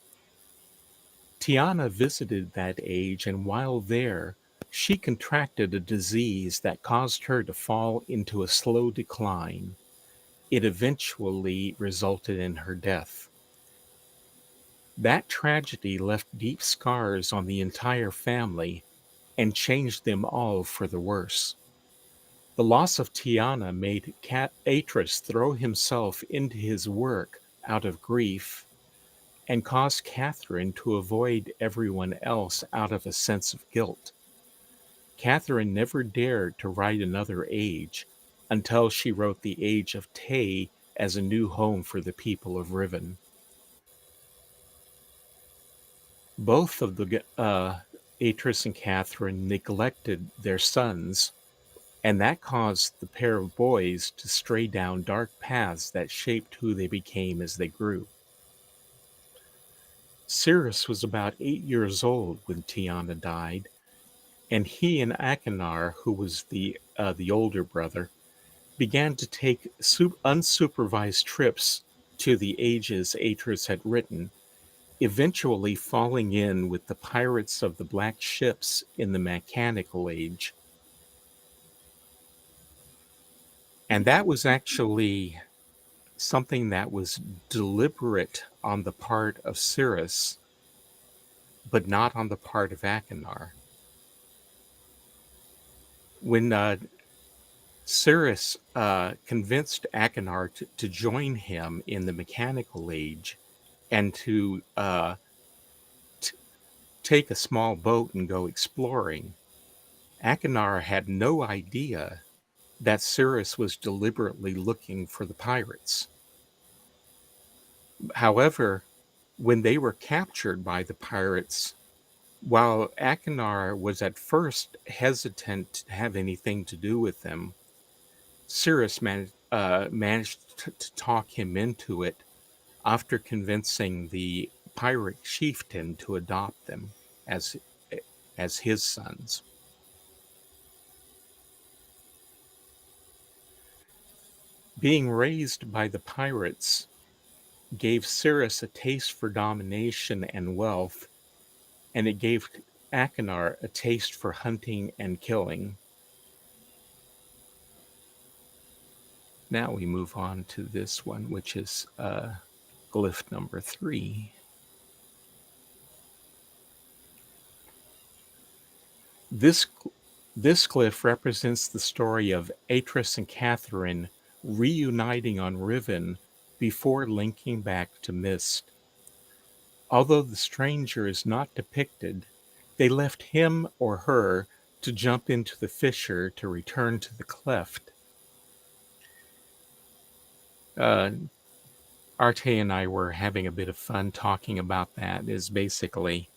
Tiana visited that age, and while there, she contracted a disease that caused her to fall into a slow decline. It eventually resulted in her death. That tragedy left deep scars on the entire family and changed them all for the worse. The loss of Tiana made Atris throw himself into his work out of grief and caused Catherine to avoid everyone else out of a sense of guilt. Catherine never dared to write another age until she wrote the Age of Tay as a new home for the people of Riven. Both of the Atris and Catherine neglected their sons, and that caused the pair of boys to stray down dark paths that shaped who they became as they grew. Cyrus was about 8 years old when Tiana died, and he and Akinar, who was the older brother, began to take unsupervised trips to the ages Atris had written, eventually falling in with the pirates of the Black Ships in the Mechanical Age. And that was actually something that was deliberate on the part of Cyrus, but not on the part of Akinar. When Cyrus convinced Akinar to join him in the Mechanical Age and to take a small boat and go exploring, Akinar had no idea that Cyrus was deliberately looking for the pirates. However, when they were captured by the pirates, while Akinar was at first hesitant to have anything to do with them, Cyrus managed to talk him into it after convincing the pirate chieftain to adopt them as his sons. Being raised by the pirates gave Cyrus a taste for domination and wealth, and it gave Akinar a taste for hunting and killing. Now we move on to this one, which is glyph number 3. This glyph represents the story of Atris and Catherine reuniting on Riven before linking back to Myst. Although the stranger is not depicted, they left him or her to jump into the fissure to return to the cleft. Arte and I were having a bit of fun talking about that. Is basically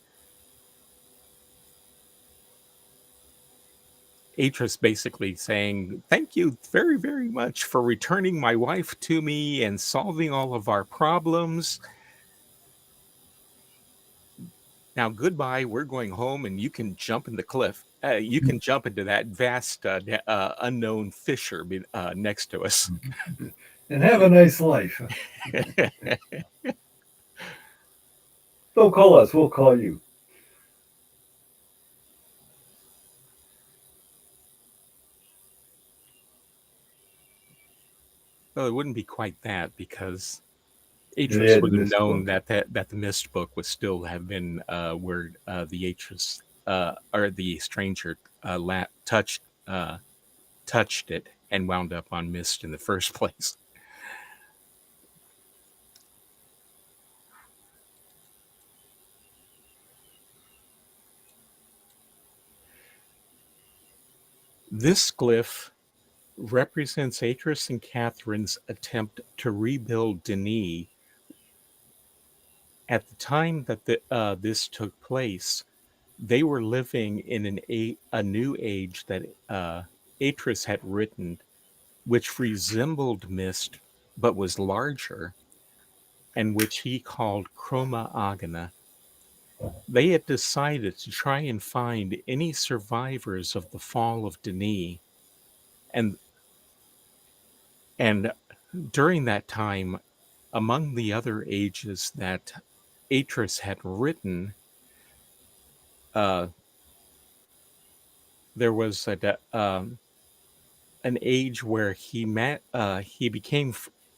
Atris basically saying, "Thank you very, very much for returning my wife to me and solving all of our problems. Now, goodbye. We're going home, and you can jump in the cliff. You can jump into that vast, unknown fissure next to us." And have a nice life. Don't call us, we'll call you. Well, it wouldn't be quite that because They Atris had would have this known book. that the Myst book would still have been where the Atris or the stranger touched it and wound up on Myst in the first place. This glyph represents Atris and Catherine's attempt to rebuild Denis. At the time that this took place, they were living in a new age that Atris had written, which resembled Myst but was larger, and which he called Chroma Agana. They had decided to try and find any survivors of the fall of Denis, and and during that time, among the other ages that Atris had written, uh, there was an age where he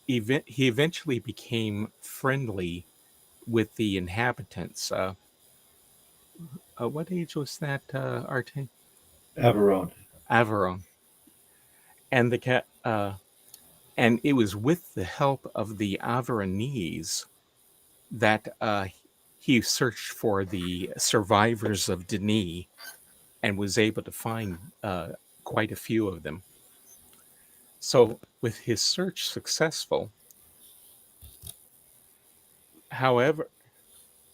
eventually became friendly with the inhabitants. What age was that, Arte? Aberon. Averon. And and it was with the help of the Averonese that he searched for the survivors of Denis and was able to find quite a few of them. So, with his search successful, however,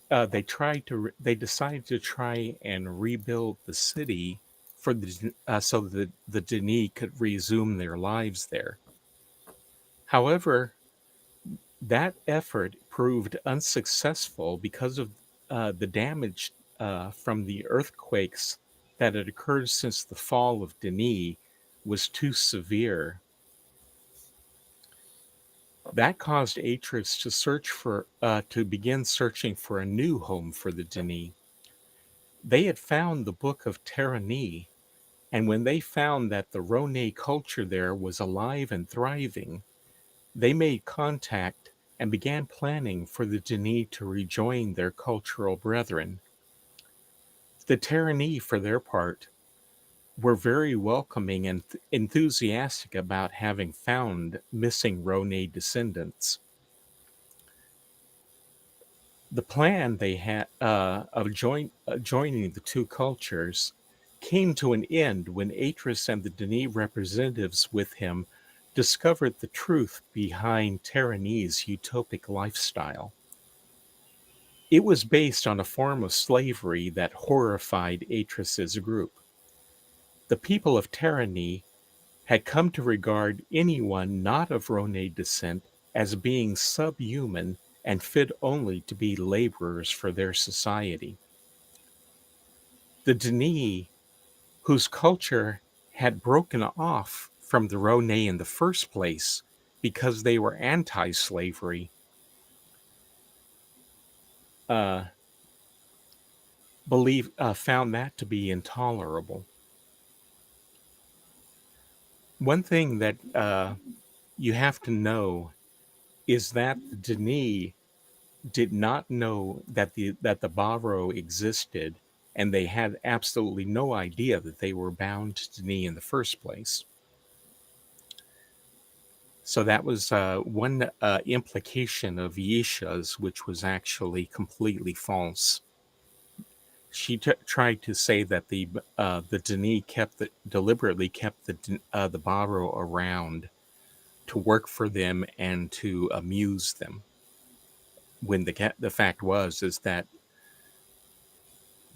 they decided to try and rebuild the city so that the Denis could resume their lives there. However, that effort proved unsuccessful because of the damage from the earthquakes that had occurred since the fall of Denis was too severe. That caused Atris to begin searching for a new home for the Denis. They had found the Book of Terani, and when they found that the Rone culture there was alive and thriving, they made contact and began planning for the Denis to rejoin their cultural brethren. The Terani, for their part, were very welcoming and enthusiastic about having found missing Rone descendants. The plan they had of joining the two cultures came to an end when Atris and the Denis representatives with him discovered the truth behind Terani's utopic lifestyle. It was based on a form of slavery that horrified Atris's group. The people of Terani had come to regard anyone not of Rone descent as being subhuman and fit only to be laborers for their society. The Denis, whose culture had broken off from the Rone in the first place because they were anti slavery, uh, found that to be intolerable. One thing that you have to know is that the Denis did not know that the Baro existed, and they had absolutely no idea that they were bound to Denis in the first place. So that was one implication of Yisha's, which was actually completely false. She tried to say that the Denis deliberately kept the Baro around to work for them and to amuse them. when the fact was is that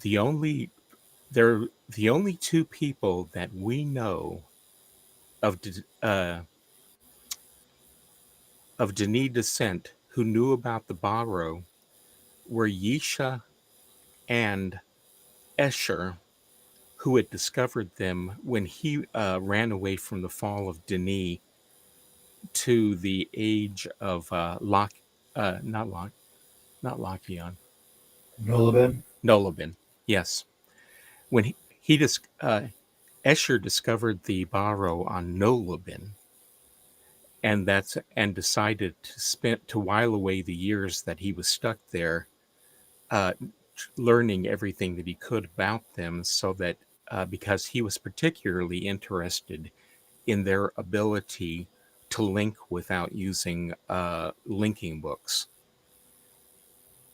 the only the only two people that we know of of Denis descent who knew about the Baro were Yisha and Escher, who had discovered them when he ran away from the fall of Denis to the age of not not Lachion, Nolabin. Nolobin. Yes, when Escher discovered the Baro on Nolobin, and decided to while away the years that he was stuck there, uh, learning everything that he could about them, so that because he was particularly interested in their ability to link without using linking books.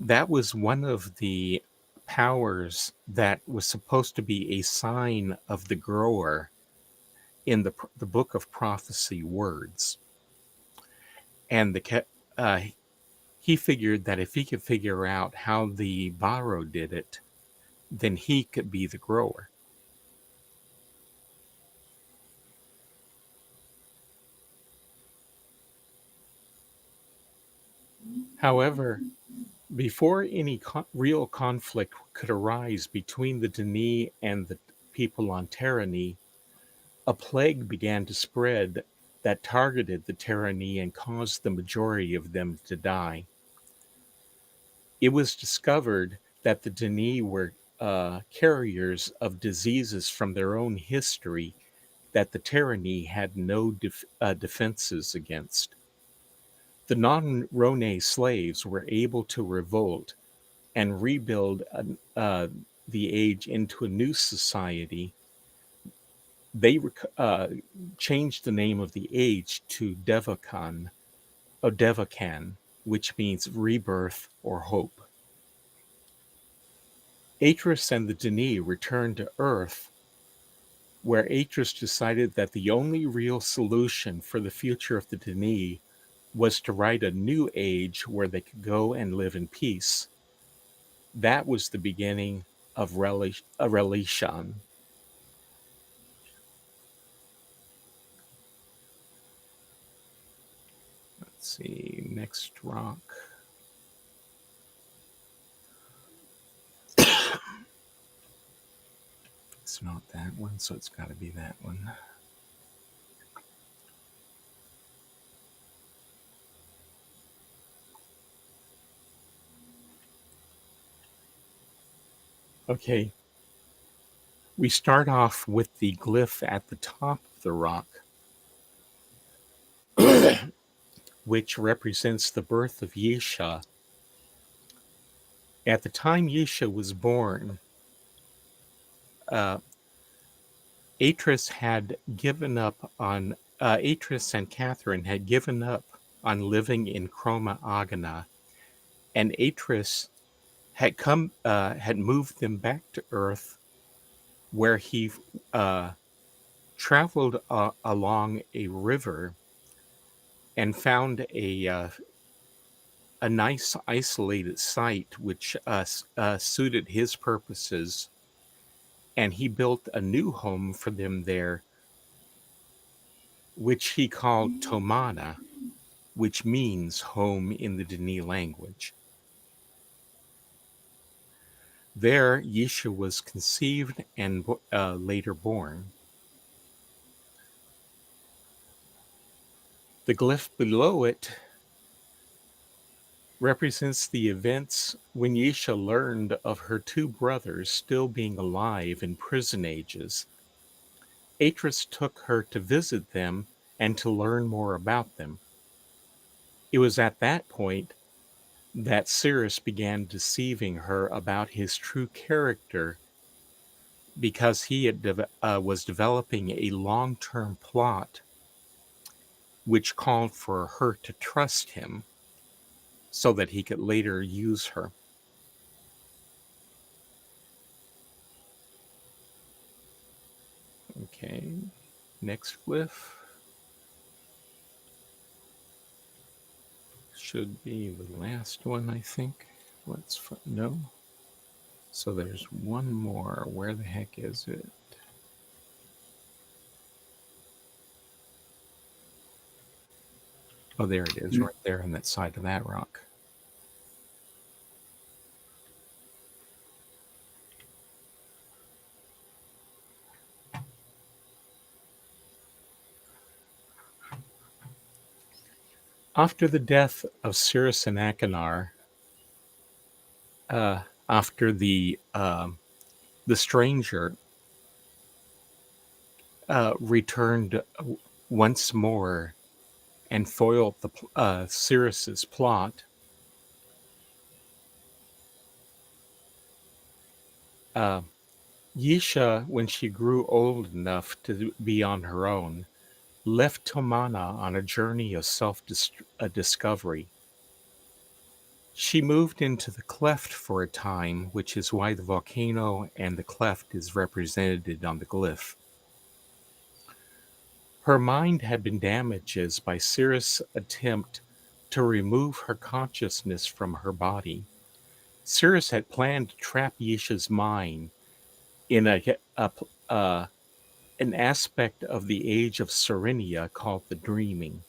That was one of the powers that was supposed to be a sign of the grower in the book of prophecy words. And he figured that if he could figure out how the Baro did it, then he could be the grower. However, before any real conflict could arise between the Denis and the people on Terrani, a plague began to spread that targeted the Terrani and caused the majority of them to die. It was discovered that the Denis were carriers of diseases from their own history that the Terrani had no defenses against. The non-Rone slaves were able to revolt and rebuild the age into a new society. They changed the name of the age to Devakan, which means rebirth or hope. Atris and the Denis returned to Earth, where Atris decided that the only real solution for the future of the Denis was to write a new age where they could go and live in peace. That was the beginning of Relishan. Let's see, next rock. It's not that one, so it's got to be that one. Okay, we start off with the glyph at the top of the rock, which represents the birth of Yesha. At the time Yesha was born, uh, Atris had given up on Atris and Catherine had given up on living in Chroma Agana, and Atris had moved them back to Earth, where he uh, traveled along a river and found a nice isolated site which suited his purposes, and he built a new home for them there, which he called Tomana, which means home in the Denis language. There, Yesha was conceived and later born. The glyph below it represents the events when Yesha learned of her two brothers still being alive in prison ages. Atris took her to visit them and to learn more about them. It was at that point that Cyrus began deceiving her about his true character, because he was developing a long-term plot which called for her to trust him so that he could later use her. Okay, next glyph. should be the last one, I think. No. So there's one more. Where the heck is it? Oh, there it is, right there on that side of that rock. After the death of Cirrus and Achenar, after the stranger returned once more and foiled the Cirrus's plot, uh, Yisha, when she grew old enough to be on her own, left Tomana on a journey of self-discovery. She moved into the cleft for a time, which is why the volcano and the cleft is represented on the glyph. Her mind had been damaged by Cirrus' attempt to remove her consciousness from her body. Cirrus had planned to trap Yisha's mind in an aspect of the age of Serenia called the dreaming.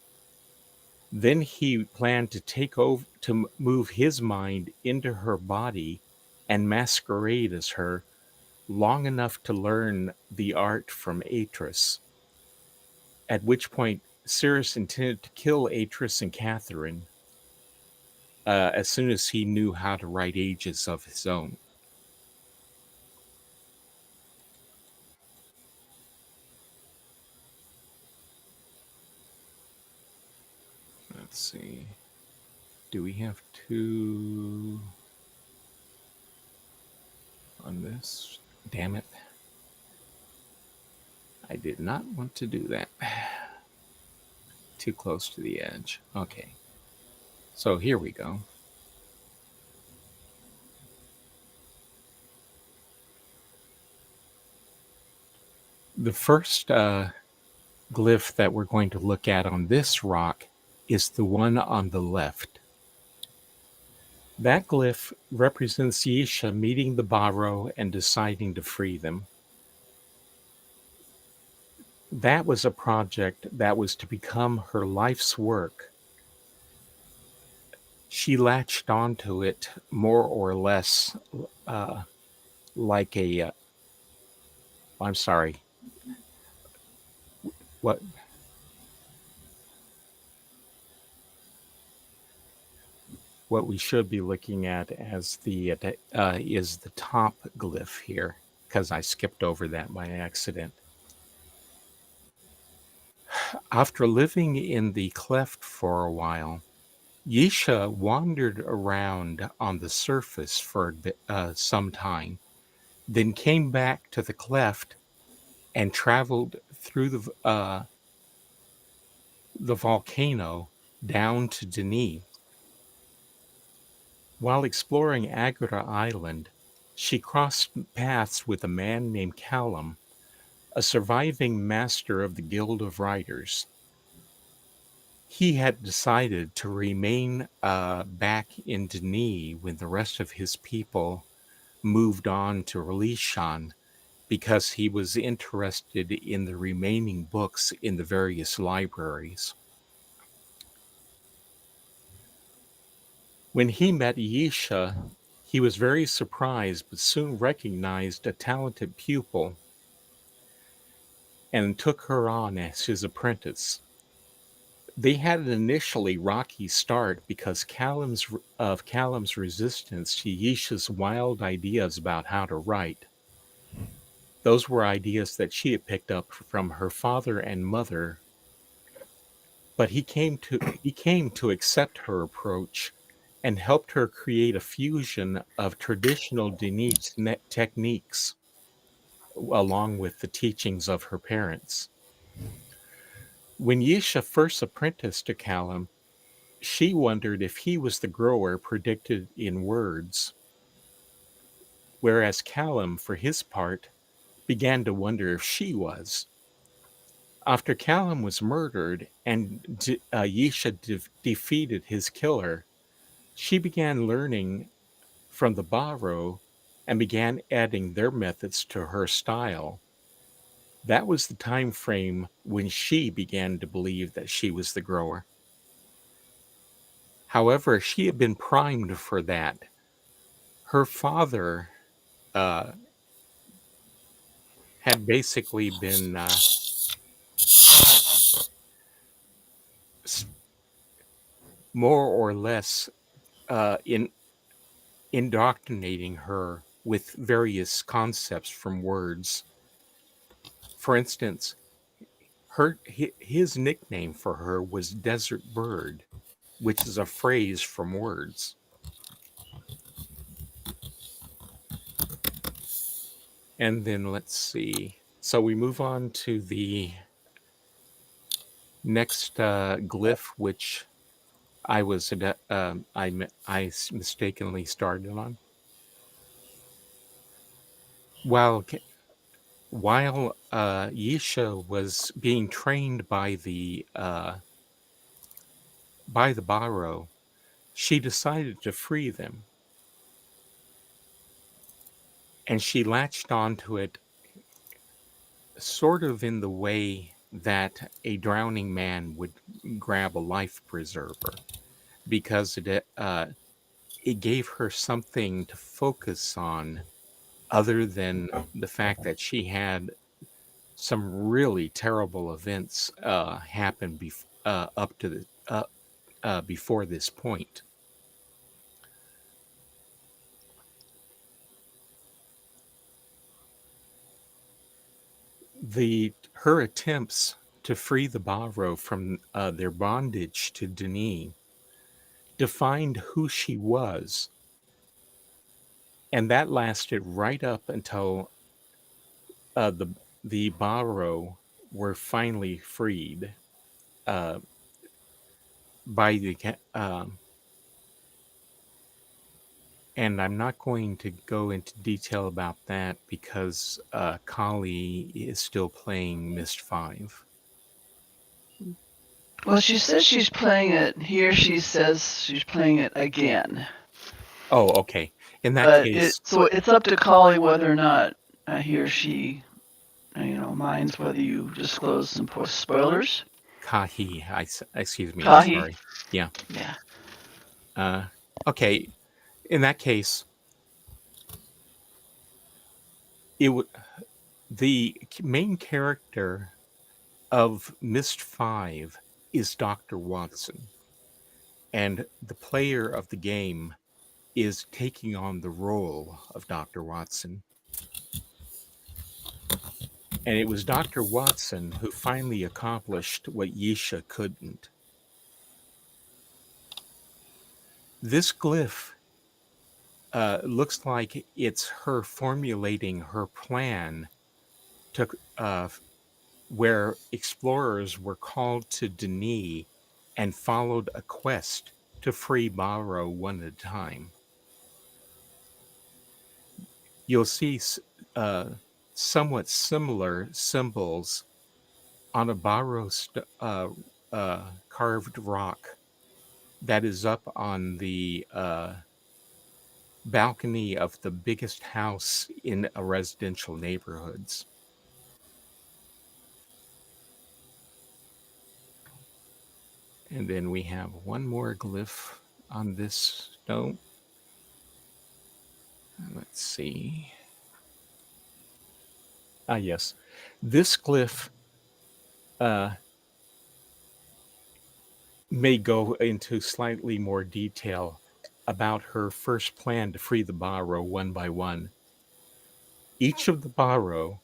Then he planned to move his mind into her body and masquerade as her long enough to learn the art from Atris. At which point, Cirrus intended to kill Atris and Catherine as soon as he knew how to write ages of his own. Let's see. Do we have two on this? Damn it. I did not want to do that. Too close to the edge. Okay. So here we go. The first glyph that we're going to look at on this rock is the one on the left. That glyph represents Yisha meeting the Baro and deciding to free them. That was a project that was to become her life's work. She latched onto it more or less like a. I'm sorry. What we should be looking at as is the top glyph here, because I skipped over that by accident. After living in the cleft for a while, Yisha wandered around on the surface for some time, then came back to the cleft and traveled through the volcano down to Denis. While exploring Agra Island, she crossed paths with a man named Callum, a surviving master of the Guild of Writers. He had decided to remain back in Denis when the rest of his people moved on to Relishan because he was interested in the remaining books in the various libraries. When he met Yisha, he was very surprised but soon recognized a talented pupil and took her on as his apprentice. They had an initially rocky start because of Callum's resistance to Yisha's wild ideas about how to write. Those were ideas that she had picked up from her father and mother, but he came to accept her approach and helped her create a fusion of traditional Denis techniques along with the teachings of her parents. When Yisha first apprenticed to Callum, she wondered if he was the grower predicted in words, whereas Callum, for his part, began to wonder if she was. After Callum was murdered and Yisha defeated his killer, she began learning from the Baro and began adding their methods to her style. That was the time frame when she began to believe that she was the grower. However, she had been primed for that. Her father uh, had basically been more or less in indoctrinating her with various concepts from words. For instance, his nickname for her was Desert Bird, which is a phrase from words. And then let's see. So we move on to the next glyph, which I mistakenly started on. While Yisha was being trained by the Baro, she decided to free them, and she latched onto it sort of in the way that a drowning man would grab a life preserver, because it gave her something to focus on other than the fact that she had some really terrible events happen up to before this point. Her attempts to free the Baro from their bondage to Denis defined who she was, and that lasted right up until uh, the the Baro were finally freed uh, by the and I'm not going to go into detail about that because Kali is still playing Myst 5. Well, she says she's playing it. Here she says she's playing it again. Oh, okay. In that But case, so it's up to Kali whether or not he or she, minds whether you disclose some spoilers. Kahi, excuse me, I'm Kahi. sorry. Yeah. Yeah. Uh, okay. In that case, it would the main character of Myst 5 is Dr. Watson, and the player of the game is taking on the role of Dr. Watson. And it was Dr. Watson who finally accomplished what Yisha couldn't. This glyph looks like it's her formulating her plan to where explorers were called to Denis and followed a quest to free Baro one at a time. You'll see uh, somewhat similar symbols on a Baro carved rock that is up on the balcony of the biggest house in a residential neighborhoods. And then we have one more glyph on this stone. Let's see. Ah, yes. This glyph uh, may go into slightly more detail about her first plan to free the Baro one by one. Each of the Baro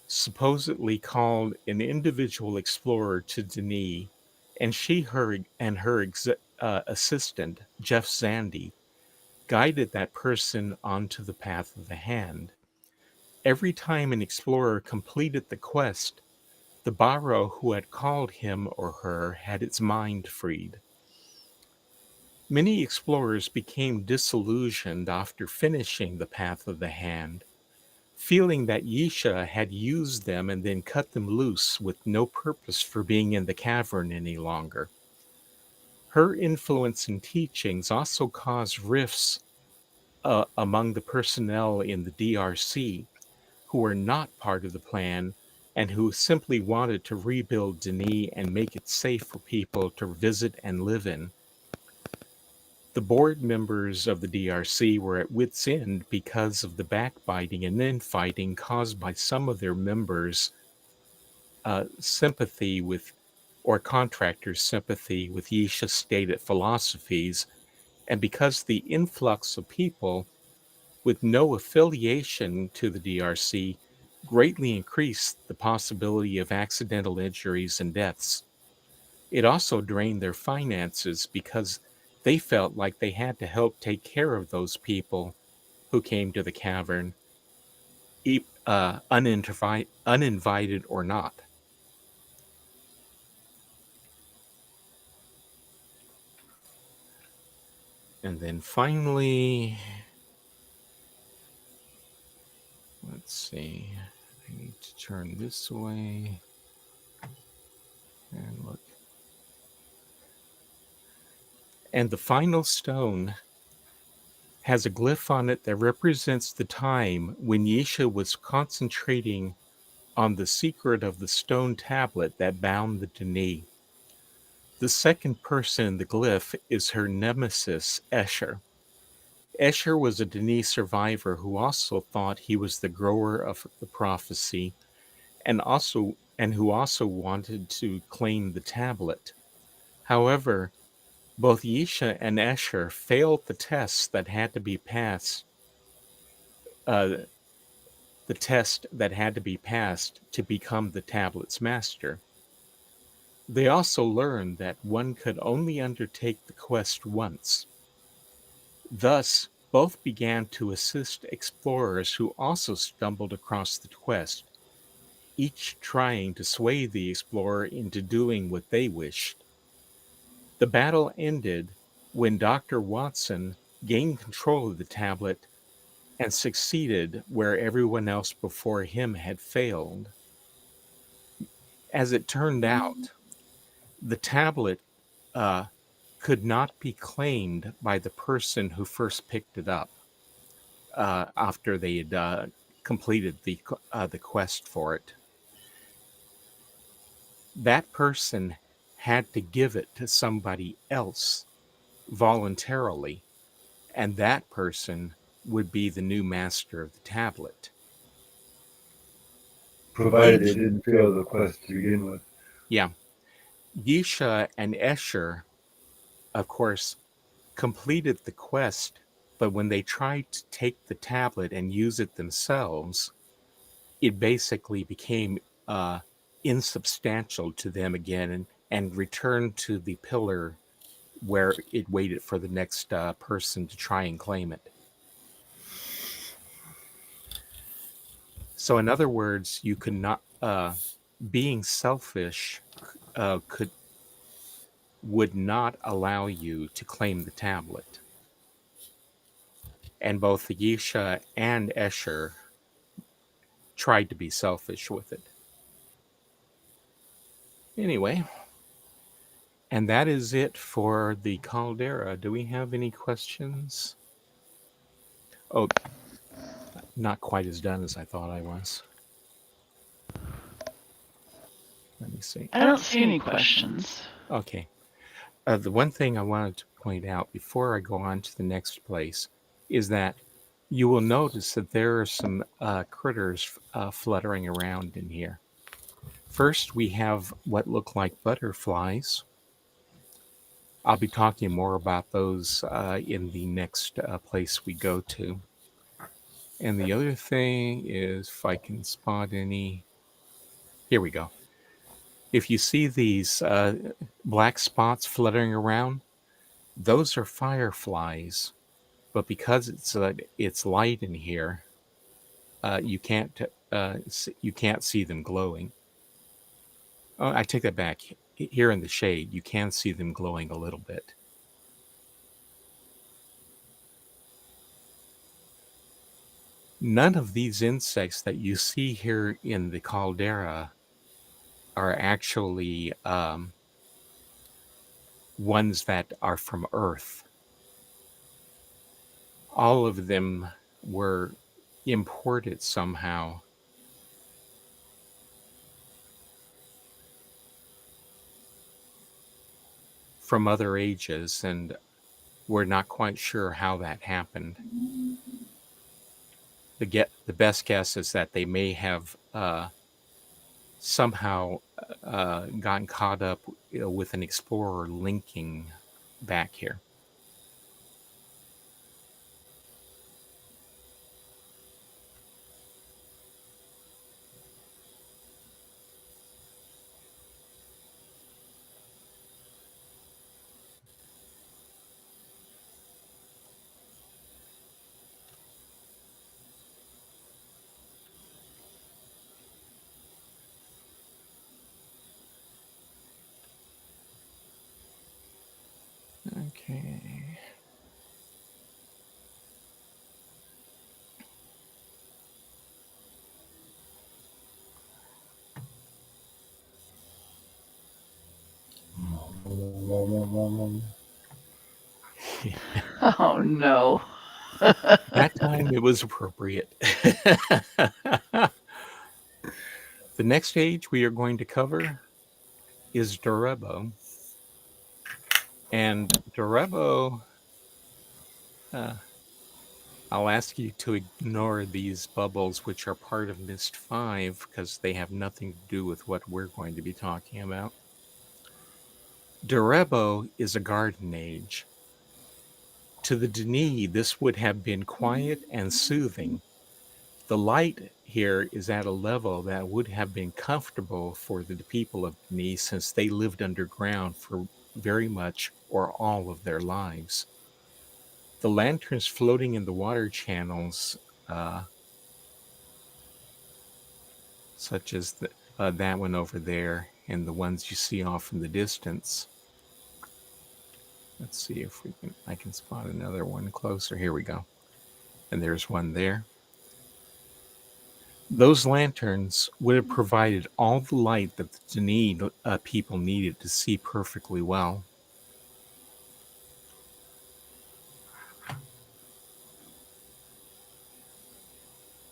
supposedly called an individual explorer to Denis, and her assistant, Jeff Zandy, guided that person onto the path of the hand. Every time an explorer completed the quest, the Baro who had called him or her had its mind freed. Many explorers became disillusioned after finishing the path of the hand, feeling that Yisha had used them and then cut them loose with no purpose for being in the cavern any longer. Her influence and teachings also caused rifts among the personnel in the DRC who were not part of the plan and who simply wanted to rebuild Denis and make it safe for people to visit and live in. The board members of the DRC were at wit's end because of the backbiting and infighting caused by some of their members' sympathy with, or contractors' sympathy with Yisha's stated philosophies, and because the influx of people with no affiliation to the DRC greatly increased the possibility of accidental injuries and deaths. It also drained their finances because they felt like they had to help take care of those people who came to the cavern, uninvited or not. And then finally, let's see, I need to turn this way and look. And the final stone has a glyph on it that represents the time when Yisha was concentrating on the secret of the stone tablet that bound the Denis. The second person in the glyph is her nemesis, Escher. Escher was a Denis survivor who also thought he was the grower of the prophecy and who also wanted to claim the tablet. However, both Yisha and Escher failed the tests that had to be passed uh, the test that had to be passed to become the tablet's master. They also learned that one could only undertake the quest once. Thus, both began to assist explorers who also stumbled across the quest, each trying to sway the explorer into doing what they wished. The battle ended when Dr. Watson gained control of the tablet and succeeded where everyone else before him had failed. As it turned out, the tablet uh, could not be claimed by the person who first picked it up after they had completed the quest for it. That person had to give it to somebody else voluntarily, and that person would be the new master of the tablet. Provided they didn't fail the quest to begin with. Yeah. Yisha and Escher, of course, completed the quest, but when they tried to take the tablet and use it themselves, it basically became insubstantial to them again and returned to the pillar where it waited for the next person to try and claim it. So, in other words, you could not, being selfish would not allow you to claim the tablet. And both Yisha and Escher tried to be selfish with it. Anyway, and that is it for the caldera. Do we have any questions? Oh, not quite as done as I thought I was. Let me see. I don't see any questions. Okay. The one thing I wanted to point out before I go on to the next place is that you will notice that there are some critters fluttering around in here. First, we have what look like butterflies. I'll be talking more about those in the next place we go to. And the other thing is, if I can spot any, here we go. If you see these black spots fluttering around, those are fireflies. But because it's light in here, you can't see them glowing. Oh, I take that back. Here in the shade, you can see them glowing a little bit. None of these insects that you see here in the caldera are actually ones that are from Earth. All of them were imported somehow from other ages, and we're not quite sure how that happened. The best guess is that they may have somehow gotten caught up, with an explorer linking back here. Okay. Oh no. That time it was appropriate. The next age we are going to cover is Direbo. And Direbo, uh, I'll ask you to ignore these bubbles, which are part of Myst 5, because they have nothing to do with what we're going to be talking about. Direbo is a garden age. To the Denis, this would have been quiet and soothing. The light here is at a level that would have been comfortable for the people of Denis, since they lived underground for very much or all of their lives. The lanterns floating in the water channels, such as that one over there, and the ones you see off in the distance. Let's see if I can spot another one closer. Here we go. And there's one there. Those lanterns would have provided all the light that the Denis people needed to see perfectly well.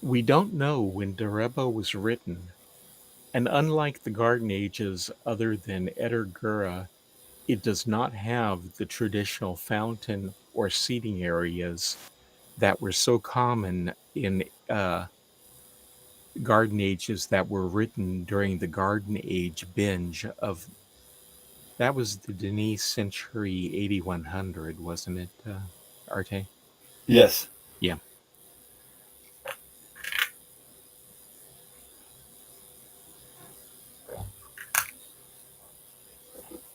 We don't know when Direbo was written, and unlike the Garden Ages other than Edergura, it does not have the traditional fountain or seating areas that were so common in Garden Ages that were written during the Garden Age binge of, that was the Denis Century 8100, wasn't it, Arte? Yes. Yeah.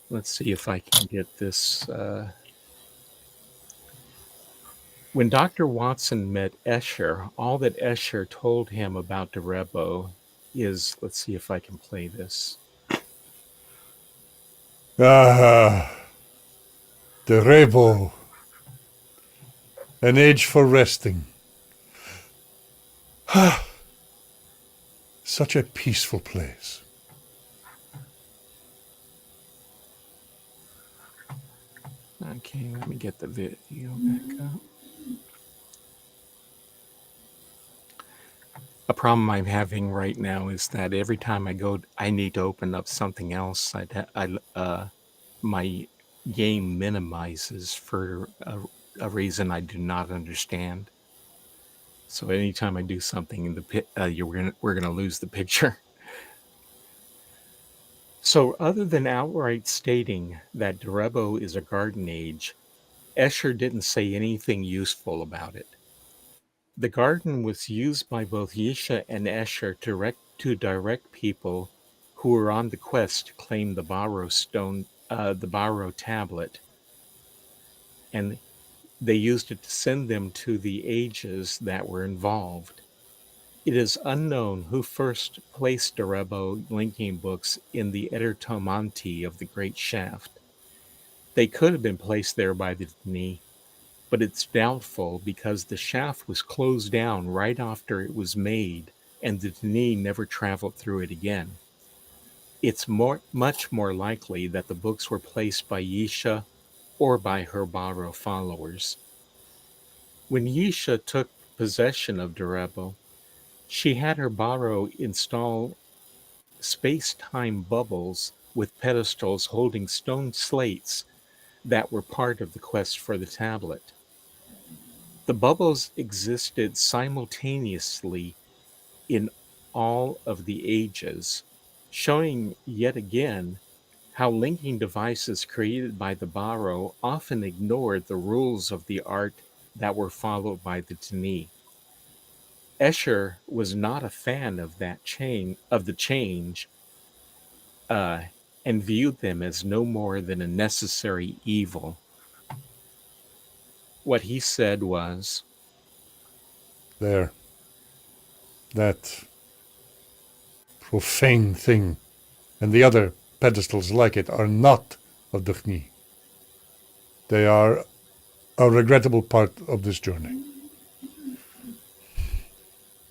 Let's see if I can get this. When Dr. Watson met Escher, all that Escher told him about Direbo is, let's see if I can play this. Ah, Direbo. An age for resting. Such a peaceful place. Okay, let me get the video back up. A problem I'm having right now is that every time I go, I need to open up something else. My game minimizes for a reason I do not understand. So anytime I do something in the pit, we're gonna lose the picture. So other than outright stating that Direbo is a garden age, Escher didn't say anything useful about it. The garden was used by both Yisha and Escher to direct people who were on the quest to claim the Barrow stone, the Barrow tablet, and they used it to send them to the ages that were involved. It is unknown who first placed Direbo linking books in the Edertomanti of the Great Shaft. They could have been placed there by the Denis. but it's doubtful because the shaft was closed down right after it was made and the Denis never traveled through it again. It's much more likely that the books were placed by Yisha or by her Baro followers. When Yisha took possession of Direbo, she had her Baro install space-time bubbles with pedestals holding stone slates that were part of the quest for the tablet. The bubbles existed simultaneously in all of the ages, showing yet again how linking devices created by the Baro often ignored the rules of the art that were followed by the Denis. Escher was not a fan of the change, uh, and viewed them as no more than a necessary evil. What he said was, There, that profane thing, and the other pedestals like it are not of the Khni. They are a regrettable part of this journey.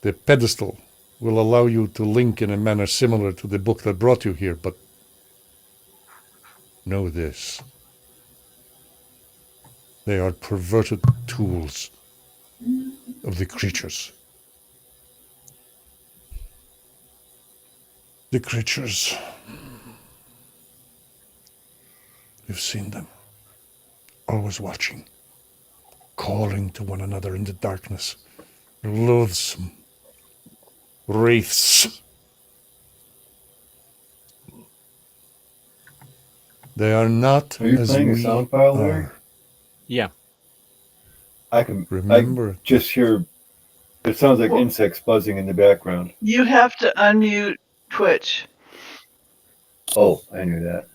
The pedestal will allow you to link in a manner similar to the book that brought you here, but know this. They are perverted tools of the creatures. The creatures. You've seen them, always watching, calling to one another in the darkness. Loathsome wraiths. They are not Are you as playing a we sound file, Larry? are. yeah, I Remember, just hear. It sounds like Well, insects buzzing in the background. you have to unmute Twitch. Oh, I knew that.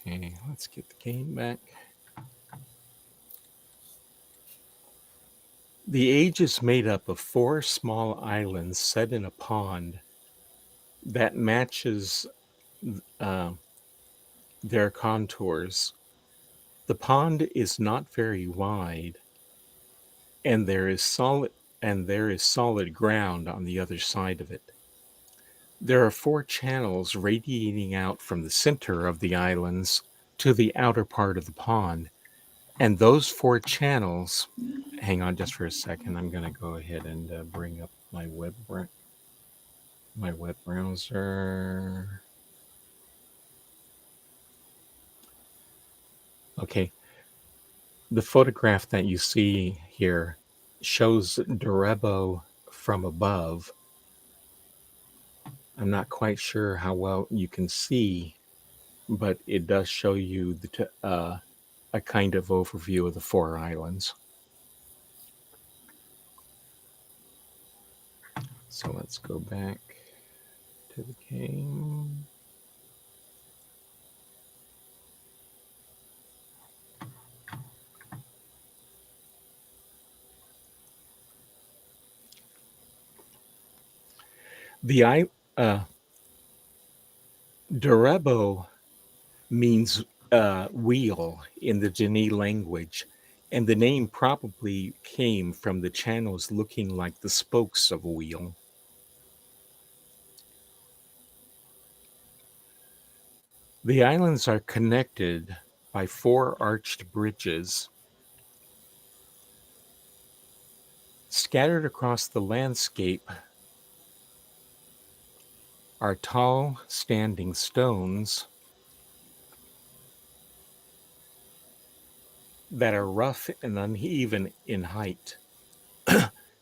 Okay, let's get the game back. The age is made up of 4 small islands set in a pond that matches uh, their contours. The pond is not very wide, and there is solid ground on the other side of it. There are 4 channels radiating out from the center of the islands to the outer part of the pond. And those 4 channels, hang on just for a second. I'm going to go ahead and bring up my web browser. Okay. The photograph that you see here shows Direbo from above. I'm not quite sure how well you can see, but it does show you a kind of overview of the 4 islands. So let's go back to the game. The Direbo means wheel in the Denis language, and the name probably came from the channels looking like the spokes of a wheel. The islands are connected by 4 arched bridges. Scattered across the landscape are tall standing stones that are rough and uneven in height.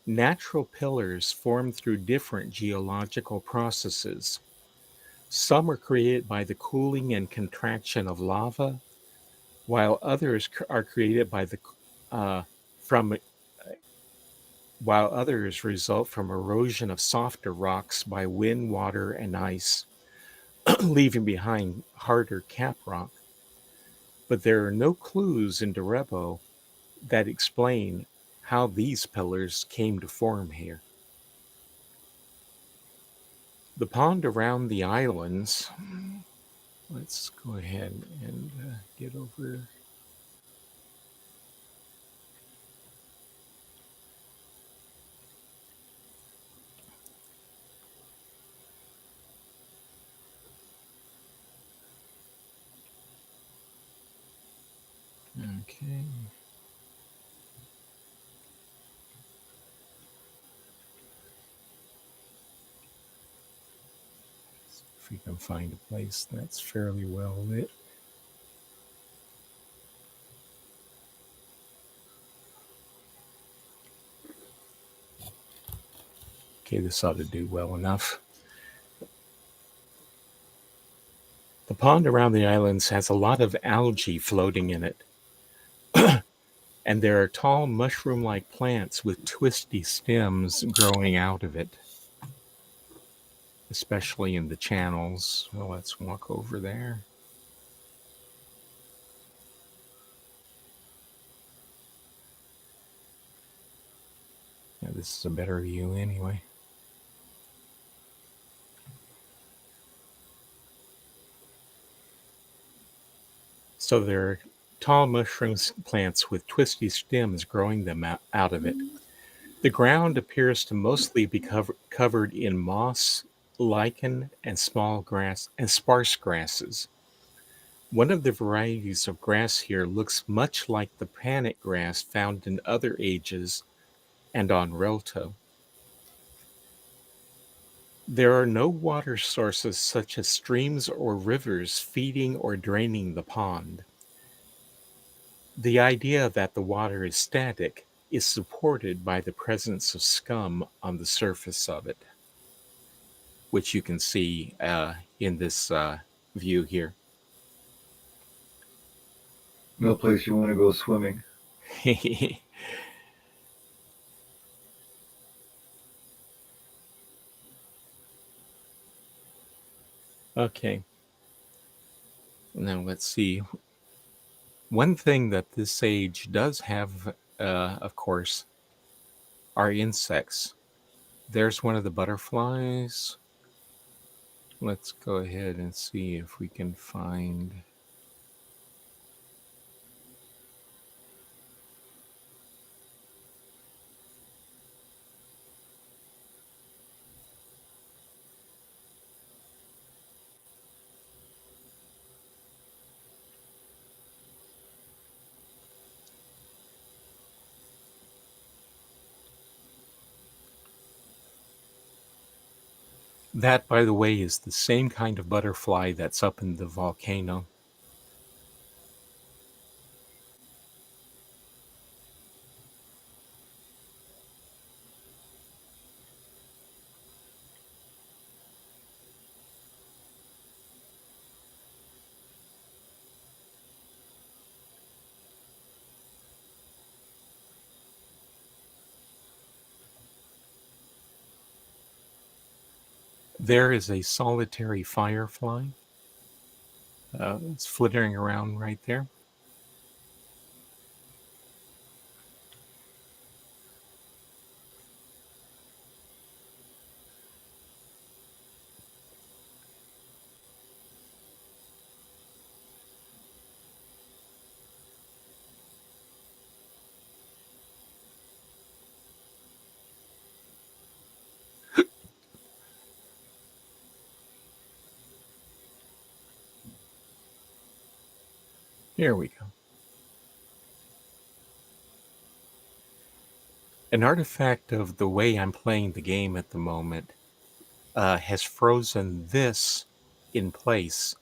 Natural pillars form through different geological processes. Some are created by the cooling and contraction of lava, while others are created by from while others result from erosion of softer rocks by wind, water, and ice, leaving behind harder cap rock. But there are no clues in Direbo that explain how these pillars came to form here. The pond around the islands. Let's go ahead and get over. Okay. If we can find a place that's fairly well lit. Okay, this ought to do well enough. The pond around the islands has a lot of algae floating in it, and there are tall mushroom like plants with twisty stems growing out of it, especially in the channels. Well, let's walk over there. Yeah, this is a better view anyway. So there are tall mushroom plants with twisty stems growing them out of it. The ground appears to mostly be covered in moss, lichen, and small grass and sparse grasses. One of the varieties of grass here looks much like the panic grass found in other ages and on Relto. There are no water sources such as streams or rivers feeding or draining the pond. The idea that the water is static is supported by the presence of scum on the surface of it, which you can see in this view here. No place you want to go swimming. Okay. Now let's see. One thing that this age does have, of course, are insects. There's one of the butterflies. Let's go ahead and see if we can find. That, by the way, is the same kind of butterfly that's up in the volcano. There is a solitary firefly. It's flittering around right there. Here we go. An artifact of the way I'm playing the game at the moment has frozen this in place.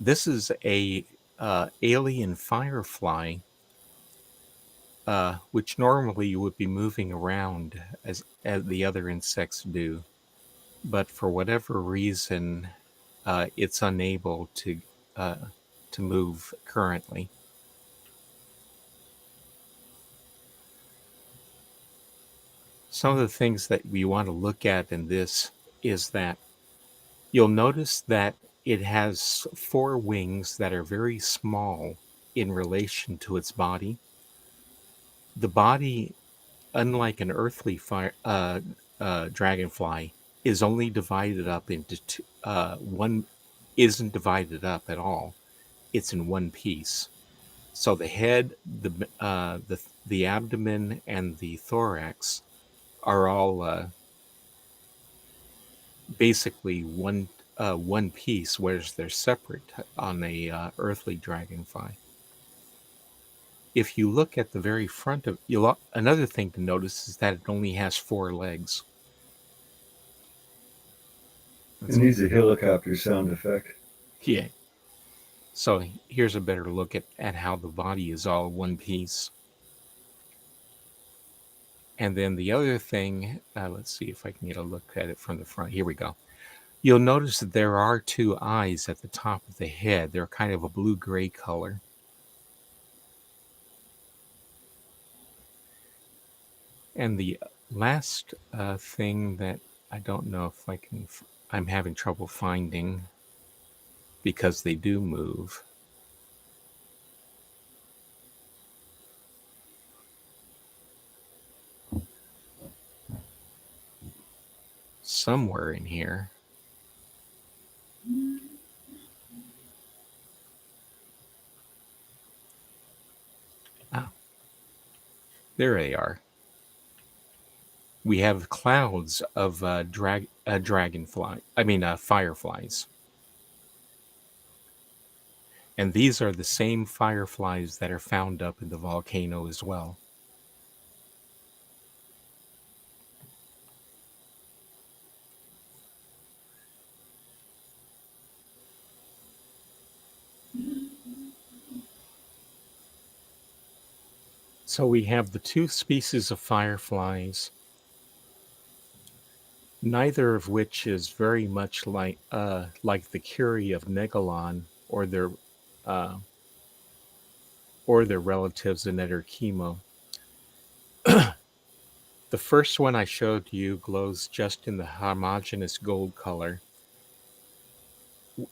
This is a alien firefly, which normally you would be moving around as the other insects do, but for whatever reason, it's unable to move currently. Some of the things that we want to look at in this is that you'll notice that it has four wings that are very small in relation to its body. The body, unlike an earthly dragonfly, is only divided up into two, one isn't divided up at all. It's in one piece. So the head, the abdomen, and the thorax are all basically one piece, whereas they're separate on a earthly dragonfly. If you look at the very front of you, another thing to notice is that it only has four legs. It needs a helicopter sound effect. Yeah. So here's a better look at how the body is all one piece. And then the other thing, let's see if I can get a look at it from the front. Here we go. You'll notice that there are two eyes at the top of the head. They're kind of a blue-gray color. And the last thing that I don't know if I can, I'm having trouble finding because they do move. Somewhere in here. Ah, there they are. We have clouds of dragonfly. I mean, fireflies. And these are the same fireflies that are found up in the volcano as well. So we have the two species of fireflies, neither of which is very much like the Curie of Negalon uh, or their relatives in Chemo. The first one I showed you glows just in the homogeneous gold color.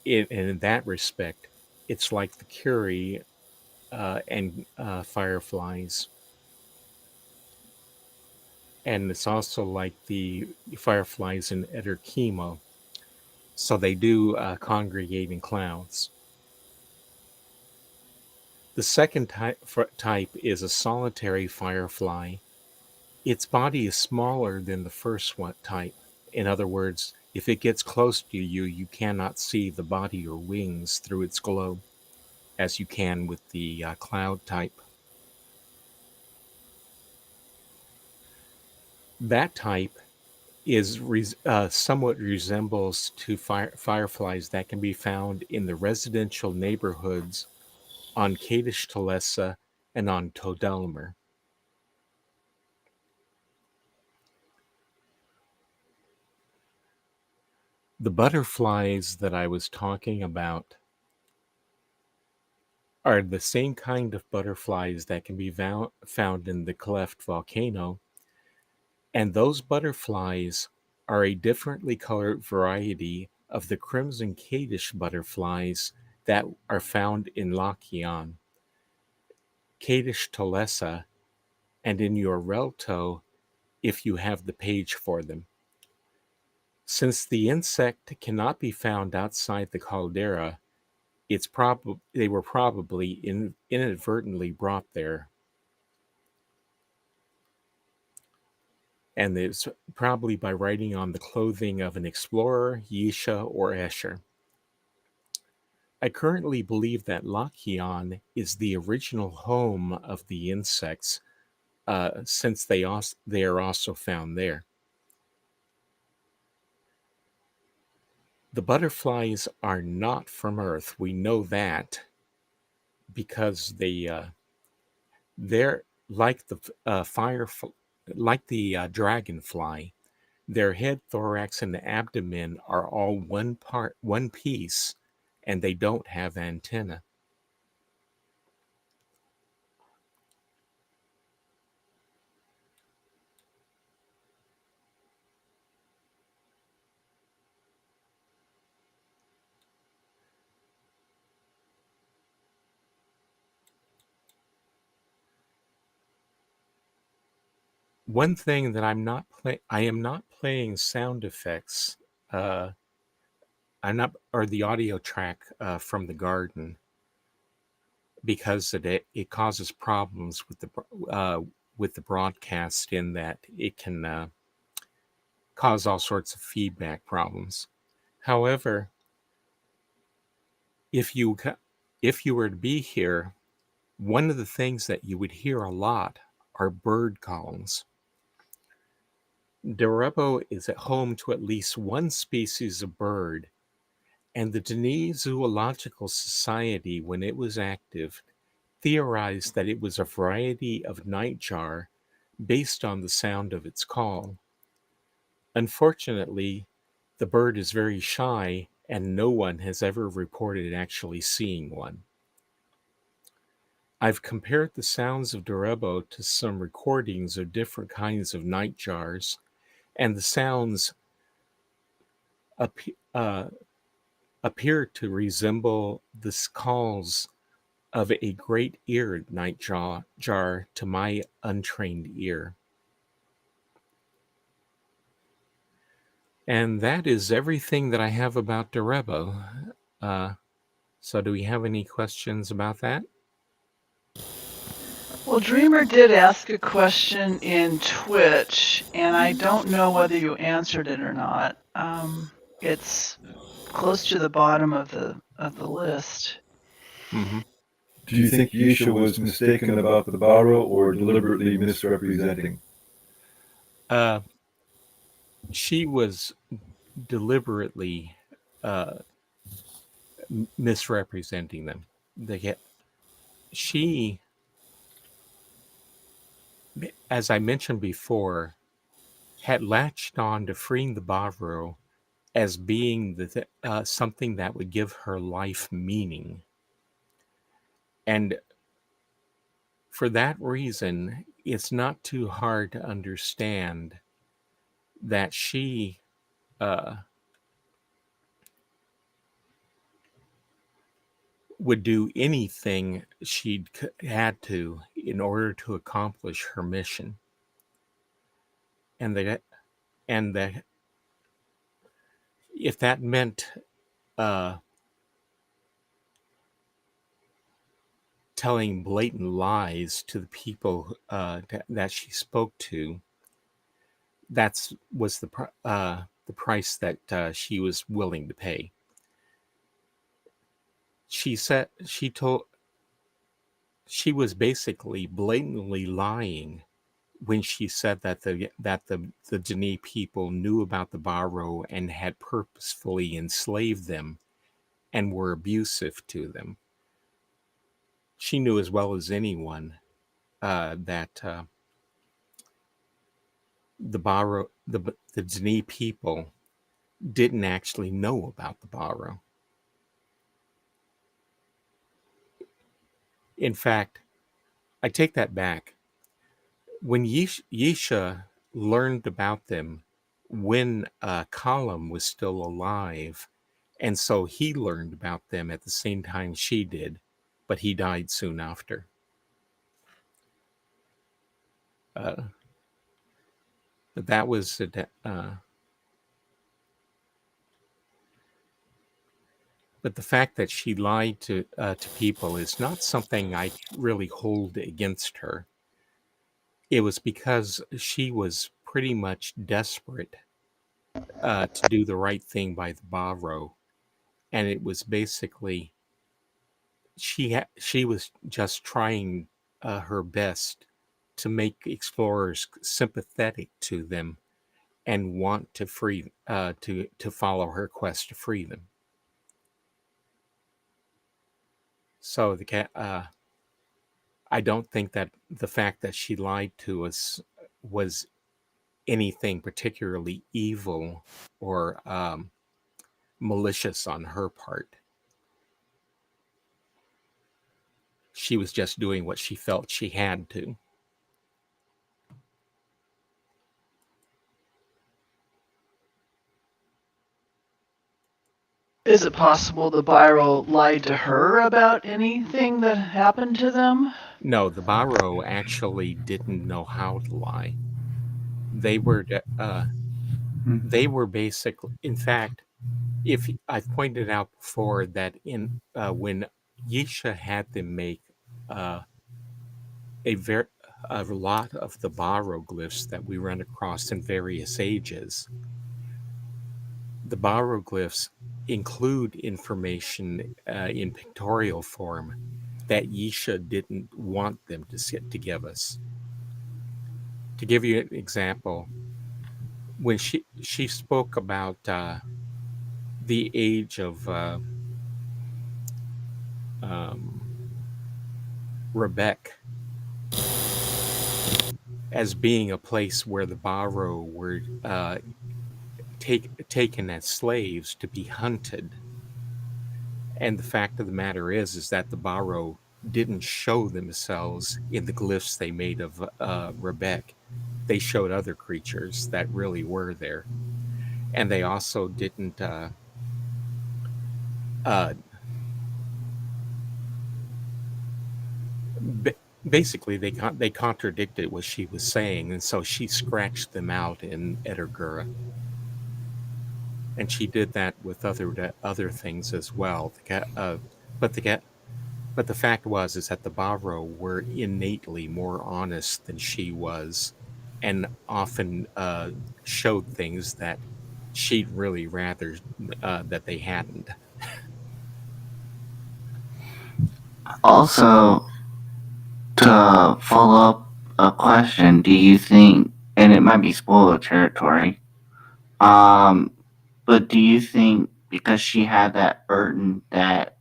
In that respect, it's like the Curie and fireflies. And it's also like the fireflies in Chemo. So they do congregate in clouds. The second type is a solitary firefly. Its body is smaller than the first one type. In other words, if it gets close to you, you cannot see the body or wings through its glow, as you can with the cloud type. That type is somewhat resembles to fireflies that can be found in the residential neighborhoods on Kadesh Talesa and on Todalmer. The butterflies that I was talking about are the same kind of butterflies that can be found in the cleft volcano, and those butterflies are a differently colored variety of the crimson Kadish butterflies that are found in Lakian, Kadish Talesa, and in your Relto if you have the page for them. Since the insect cannot be found outside the caldera, they were probably inadvertently brought there, and it's probably by writing on the clothing of an explorer, Yisha, or Escher. I currently believe that Lakian is the original home of the insects, since they are also found there. The butterflies are not from Earth. We know that because they're like the like the dragonfly. Their head, thorax, and abdomen are all one piece, and they don't have antenna. One thing that I am not playing sound effects. Uh, I'm not, or the audio track from the garden, because it causes problems with the broadcast, in that it can cause all sorts of feedback problems. However, if you if you were to be here, one of the things that you would hear a lot are bird calls. Direbo is at home to at least one species of bird, and the Denis Zoological Society, when it was active, theorized that it was a variety of nightjar based on the sound of its call. Unfortunately, the bird is very shy, and no one has ever reported actually seeing one. I've compared the sounds of Direbo to some recordings of different kinds of nightjars, and the sounds ap- uh, appear to resemble the calls of a great-eared nightjar to my untrained ear. And that is everything that I have about Direbo. So do we have any questions about that? Well, Dreamer did ask a question in Twitch, and I don't know whether you answered it or not. It's close to the bottom of the list. Mm-hmm. Do you think Yisha was mistaken about the Baro or deliberately misrepresenting? She was deliberately uh, misrepresenting them. She, as I mentioned before, had latched on to freeing the Bavro as being something that would give her life meaning. And for that reason, it's not too hard to understand that she uh, would do anything she'd had to in order to accomplish her mission. And that if that meant uh, telling blatant lies to the people that she spoke to, that's was the price that she was willing to pay. She was basically blatantly lying when she said that the Denis people knew about the Baro and had purposefully enslaved them and were abusive to them. She knew as well as anyone that the Denis people didn't actually know about the Baro. In fact, I take that back. When Yisha learned about them when Colum was still alive, and so he learned about them at the same time she did, but he died soon after. Uh, but that was but the fact that she lied to people is not something I really hold against her. It was because she was pretty much desperate to do the right thing by the Bavro, and it was basically she was just trying her best to make explorers sympathetic to them and want to free to follow her quest to free them. So I don't think that the fact that she lied to us was anything particularly evil or malicious on her part. She was just doing what she felt she had to. Is it possible the Biro lied to her about anything that happened to them? No, the Baro actually didn't know how to lie. They were they were basically, in fact, if I've pointed out before that in when Yisha had them make uh, a very a lot of the baroglyphs that we run across in various ages, the baroglyphs include information in pictorial form that Yisha didn't want them to give us. To give you an example, when she spoke about the age of um, Rebek as being a place where the Baro were taken as slaves to be hunted. And the fact of the matter is that the Baro didn't show themselves in the glyphs they made of Rebek. They showed other creatures that really were there, and they also didn't. Uh, ba- Basically, they contradicted what she was saying, and so she scratched them out in Edurgura, and she did that with other things as well. But the But the fact was is that the Baro were innately more honest than she was, and often showed things that she'd really rather that they hadn't. Also, to follow up a question, do you think, and it might be spoiler territory, um, but do you think because she had that burden that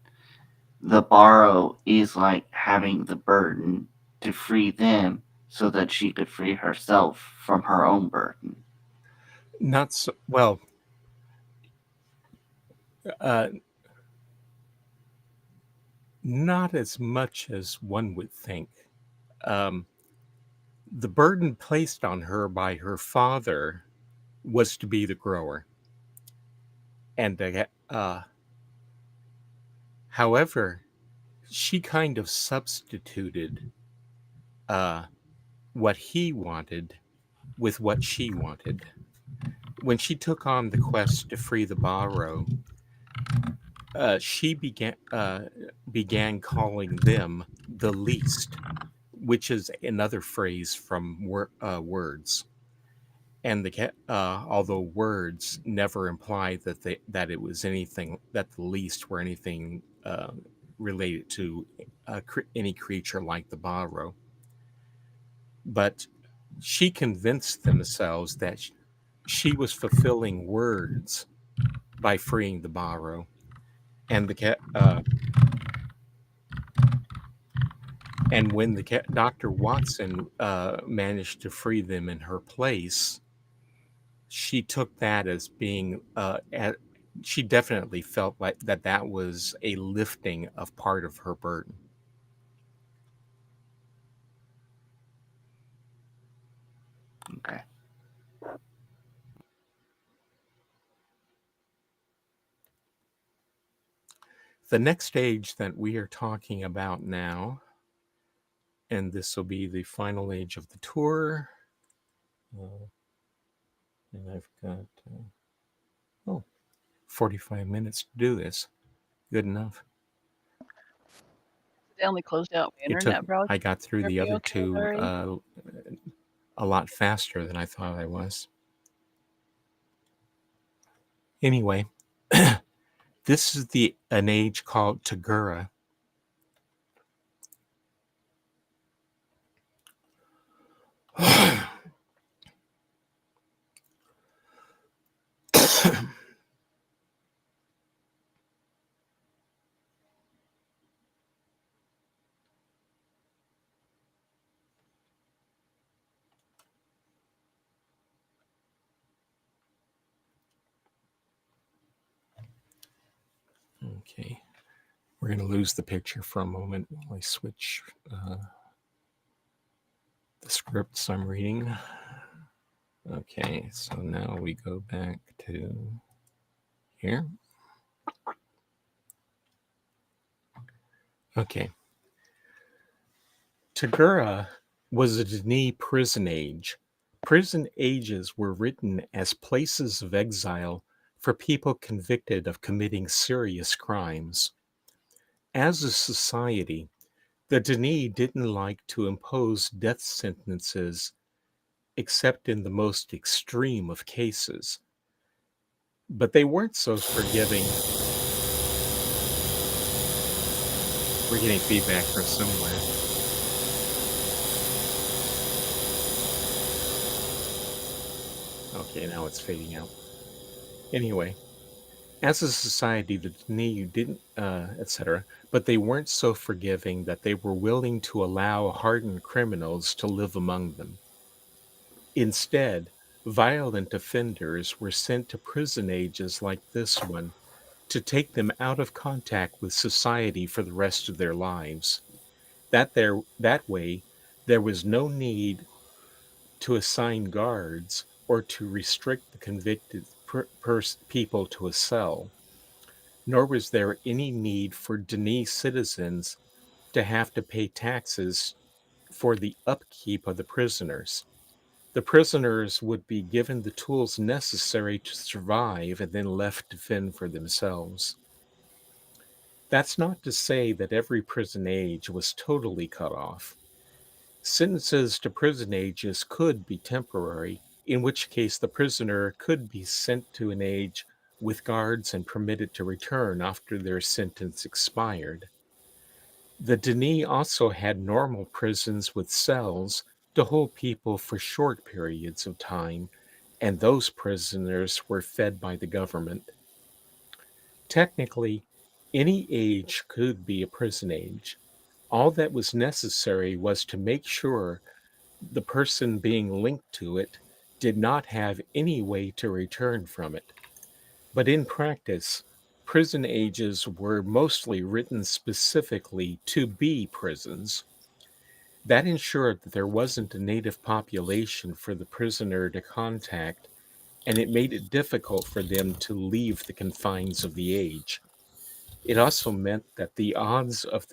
the borrow is like having the burden to free them so that she could free herself from her own burden? Not so well. Uh, Not as much as one would think. Um, the burden placed on her by her father was to be the grower, and however, she kind of substituted uh, what he wanted with what she wanted. When she took on the quest to free the Baro, she began calling them the least, which is another phrase from words. And although words never imply that it was anything that the least were anything related to any creature like the Baro, but she convinced themselves that she was fulfilling words by freeing the Baro, and and when Dr. Watson managed to free them in her place, she took that as being she definitely felt like that was a lifting of part of her burden. Okay. The next age that we are talking about now, and this will be the final age of the tour, and I've got oh 45 minutes to do this. Good enough. They only closed out my It took internet browser. I got through the Are you other okay, two Larry? a lot faster than I thought I was. Anyway, this is an age called Tahgira. Okay, we're going to lose the picture for a moment while I switch the scripts I'm reading. Okay, so now we go back to here. Okay. Tahgira was a Dni prison age Prison ages were written as places of exile for people convicted of committing serious crimes. As a society, the Denis didn't like to impose death sentences except in the most extreme of cases. But they weren't so forgiving. We're getting feedback from somewhere. Okay, now it's fading out. Anyway, as a society, the Denis didn't, etc., but they weren't so forgiving that they were willing to allow hardened criminals to live among them. Instead, violent offenders were sent to prison ages like this one to take them out of contact with society for the rest of their lives. That way, there was no need to assign guards or to restrict the convicted people to a cell, nor was there any need for Denis citizens to have to pay taxes for the upkeep of the prisoners. The prisoners would be given the tools necessary to survive and then left to fend for themselves. That's not to say that every prison age was totally cut off. Sentences to prison ages could be temporary, in which case the prisoner could be sent to an age with guards and permitted to return after their sentence expired. The Denis also had normal prisons with cells to hold people for short periods of time, and those prisoners were fed by the government. Technically, any age could be a prison age. All that was necessary was to make sure the person being linked to it did not have any way to return from it. But in practice, prison ages were mostly written specifically to be prisons. That ensured that there wasn't a native population for the prisoner to contact, and it made it difficult for them to leave the confines of the age. It also meant that the odds of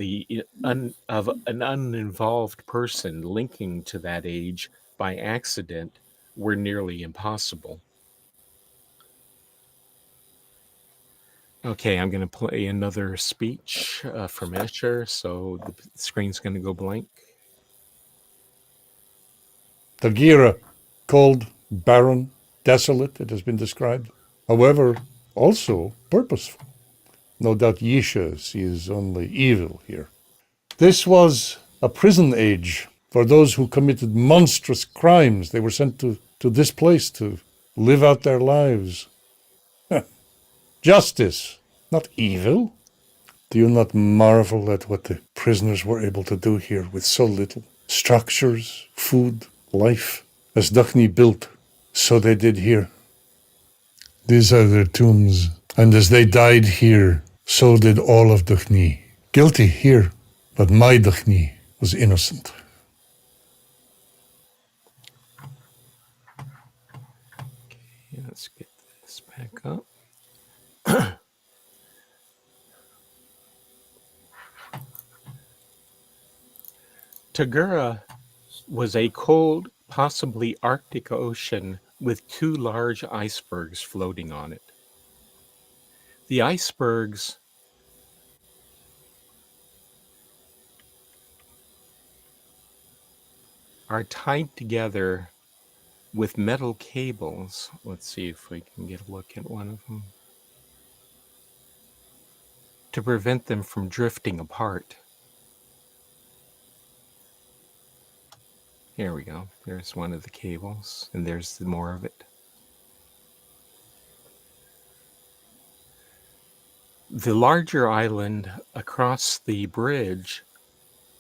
of an uninvolved person linking to that age by accident were nearly impossible. Okay, I'm going to play another speech from Escher, so the screen's going to go blank. Tahgira, cold, barren, desolate, it has been described. However, also purposeful. No doubt Yisha sees only evil here. This was a prison age for those who committed monstrous crimes. They were sent to this place to live out their lives. Justice, not evil. Do you not marvel at what the prisoners were able to do here with so little? Structures, food, life. As Daphne built, so they did here. These are their tombs, and as they died here, so did all of Daphne. Guilty here, but my Daphne was innocent. Okay, let's get this back up. Tahgira was a cold, possibly Arctic ocean with two large icebergs floating on it. The icebergs are tied together with metal cables. Let's see if we can get a look at one of them. To prevent them from drifting apart. Here we go. There's one of the cables, and there's more of it. The larger island across the bridge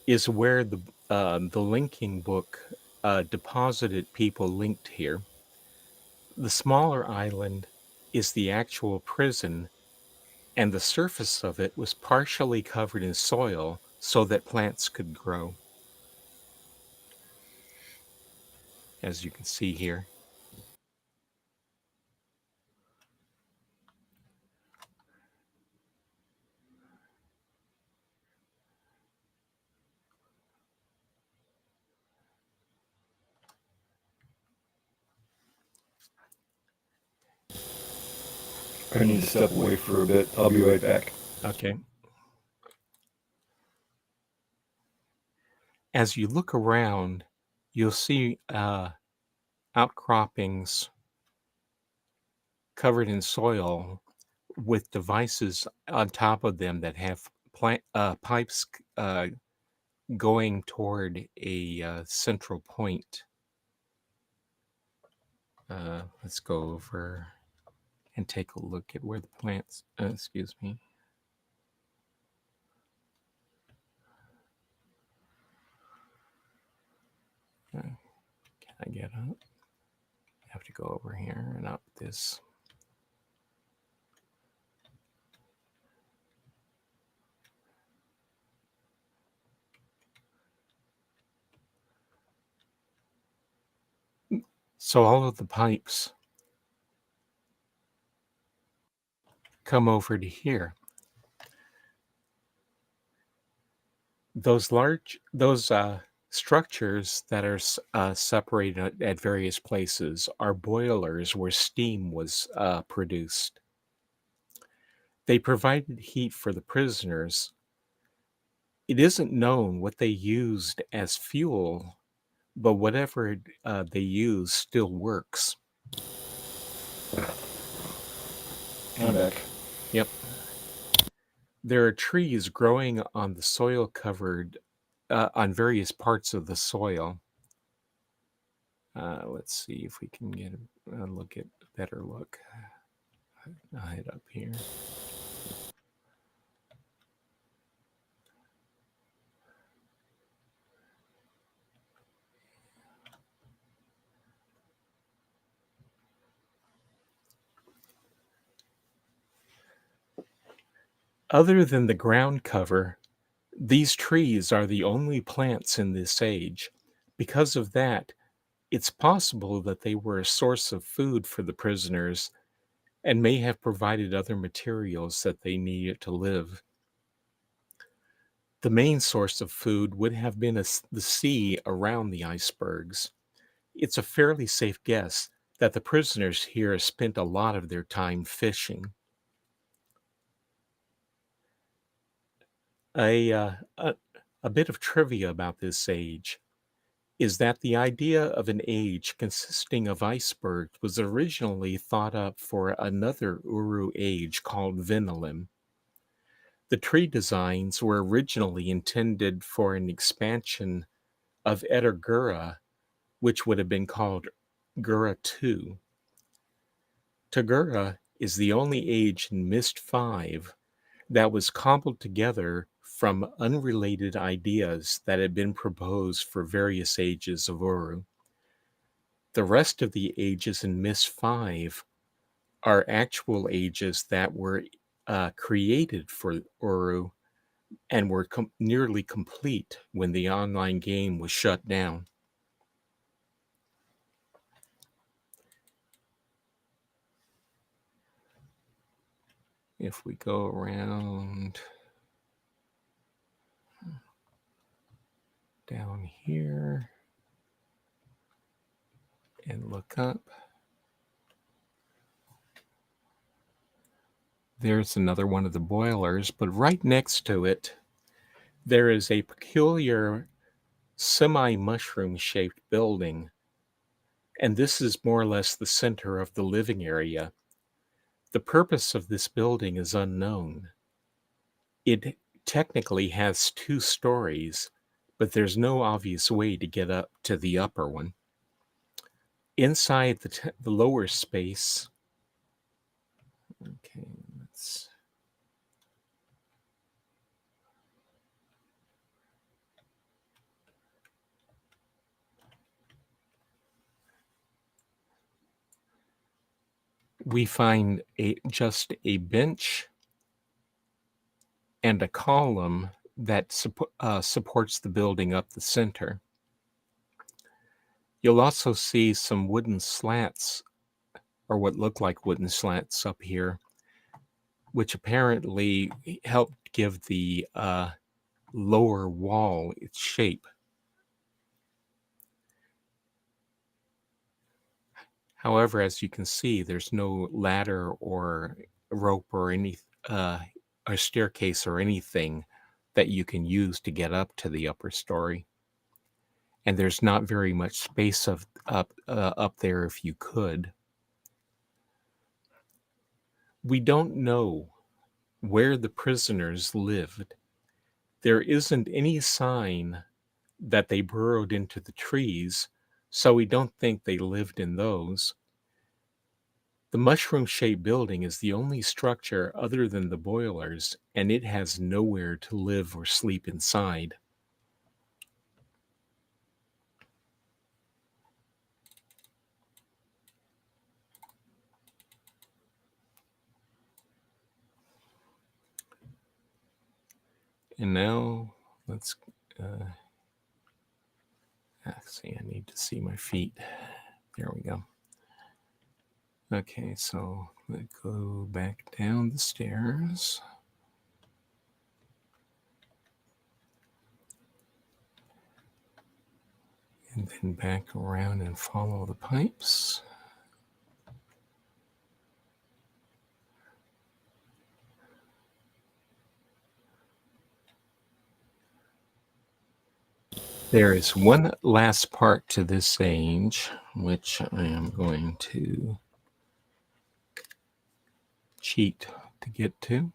is where the linking book deposited people linked here. The smaller island is the actual prison, and the surface of it was partially covered in soil so that plants could grow, as you can see here. I need to step away for a bit. I'll be right back. Okay. As you look around, you'll see outcroppings covered in soil with devices on top of them that have pipes going toward a central point. Let's go over and take a look at where the plants, excuse me. Can I get up? I have to go over here and up this. So all of the pipes come over to here. Those structures that are separated at various places are boilers where steam was produced. They provided heat for the prisoners. It isn't known what they used as fuel, but whatever they use still works. I'm back. Yep. There are trees growing on the soil covered on various parts of the soil. Let's see if we can get a look at a better look. I'll head up here. Other than the ground cover, these trees are the only plants in this age. Because of that, it's possible that they were a source of food for the prisoners and may have provided other materials that they needed to live. The main source of food would have been the sea around the icebergs. It's a fairly safe guess that the prisoners here spent a lot of their time fishing. A bit of trivia about this age is that the idea of an age consisting of icebergs was originally thought up for another Uru age called Vinalim. The tree designs were originally intended for an expansion of Edergura, which would have been called Gura II. Tahgira is the only age in Myst 5 that was cobbled together from unrelated ideas that had been proposed for various ages of Uru. The rest of the ages in Myst 5 are actual ages that were created for Uru and were nearly complete when the online game was shut down. If we go around down here and look up, there's another one of the boilers, but right next to it, there is a peculiar semi-mushroom shaped building, and this is more or less the center of the living area. The purpose of this building is unknown. It technically has 2 stories, but there's no obvious way to get up to the upper one. Inside the lower space, okay, we find just a bench and a column that supports the building up the center. You'll also see some wooden slats, or what look like wooden slats up here, which apparently helped give the lower wall its shape. However, as you can see, there's no ladder or rope or any a staircase or anything that you can use to get up to the upper story. And there's not very much space up there if you could. We don't know where the prisoners lived. There isn't any sign that they burrowed into the trees, so we don't think they lived in those. The mushroom-shaped building is the only structure other than the boilers, and it has nowhere to live or sleep inside. And now, let's see, I need to see my feet. There we go. Okay, so let's go back down the stairs. And then back around and follow the pipes. There is one last part to this sage, which I am going to cheat to get to.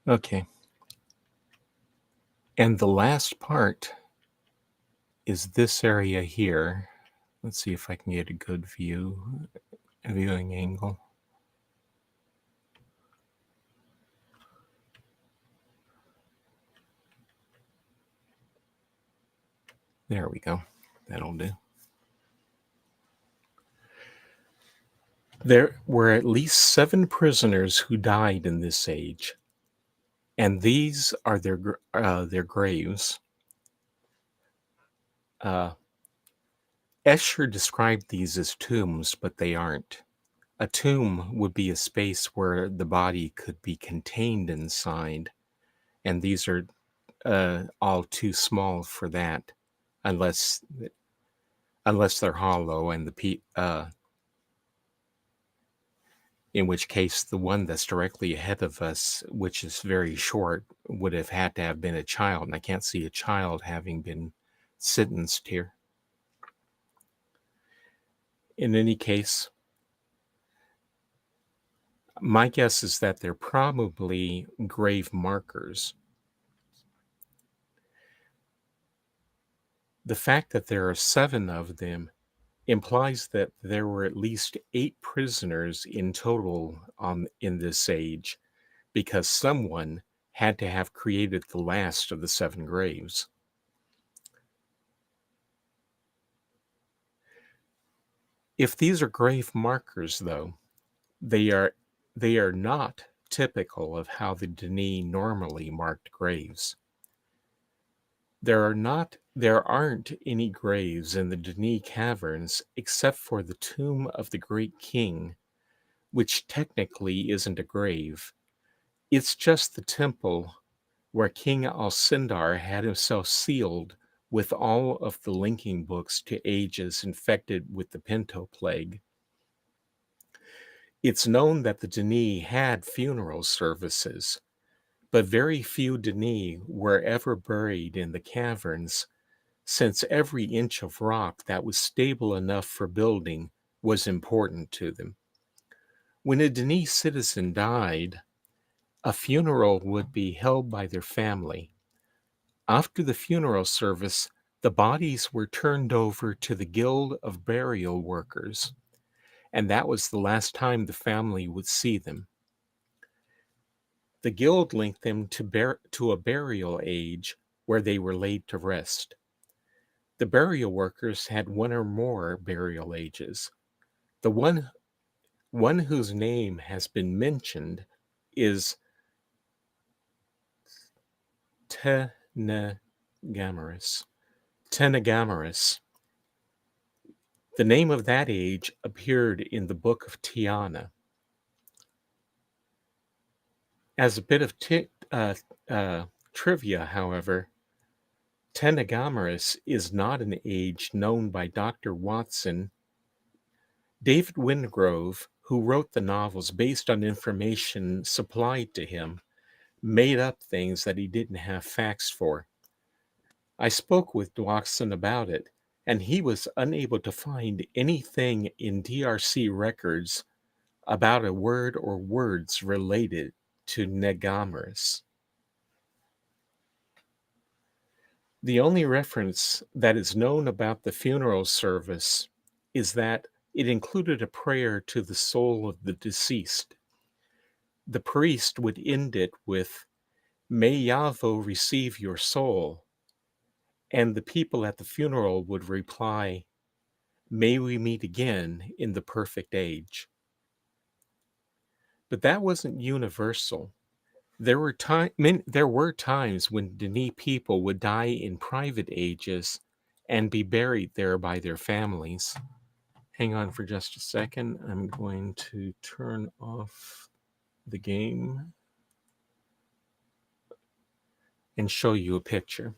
Okay. And the last part is this area here. Let's see if I can get a good viewing angle. There we go. That'll do. There were at least 7 prisoners who died in this age, and these are their graves. Escher described these as tombs, but they aren't. A tomb would be a space where the body could be contained inside, and these are all too small for that, unless they're hollow, and in which case the one that's directly ahead of us, which is very short, would have had to have been a child, and I can't see a child having been sentenced here. In any case, my guess is that they're probably grave markers. The fact that there are 7 of them implies that there were at least 8 prisoners in total in this age, because someone had to have created the last of the 7 graves. If these are grave markers, though, they are not typical of how the Denis normally marked graves. There aren't any graves in the Denis caverns except for the tomb of the great king, which technically isn't a grave. It's just the temple where King Alcindar had himself sealed with all of the linking books to ages infected with the Pinto plague. It's known that the Denis had funeral services, but very few Denis were ever buried in the caverns, since every inch of rock that was stable enough for building was important to them. When a Denis citizen died, a funeral would be held by their family. After the funeral service, the bodies were turned over to the Guild of Burial Workers, and that was the last time the family would see them. The guild linked them to a burial age where they were laid to rest. The burial workers had one or more burial ages. The one whose name has been mentioned is Tenagamarus. The name of that age appeared in the Book of Tiana. As a bit of trivia, however, Tenagameris is not an age known by Dr. Watson. David Wingrove, who wrote the novels based on information supplied to him, made up things that he didn't have facts for. I spoke with Watson about it, and he was unable to find anything in DRC records about a word or words related to Negameris. The only reference that is known about the funeral service is that it included a prayer to the soul of the deceased. The priest would end it with, "May Yavo receive your soul," and the people at the funeral would reply, "May we meet again in the perfect age." But that wasn't universal. There were times when Denis people would die in private ages and be buried there by their families. Hang on for just a second. I'm going to turn off the game and show you a picture.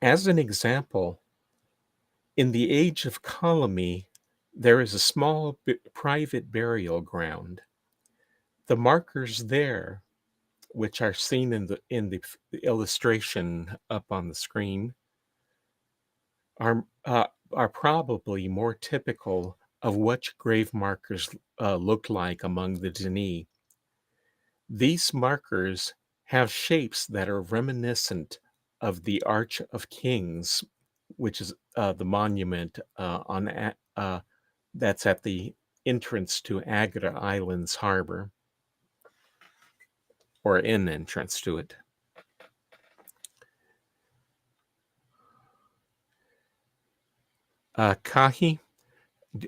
As an example, in the age of Ptolemy, there is a small private burial ground. The markers there, which are seen in the illustration up on the screen, are probably more typical of what grave markers look like among the Denis. These markers have shapes that are reminiscent of the Arch of Kings, which is the monument that's at the entrance to Agra Islands Harbor, or an entrance to it. Kahi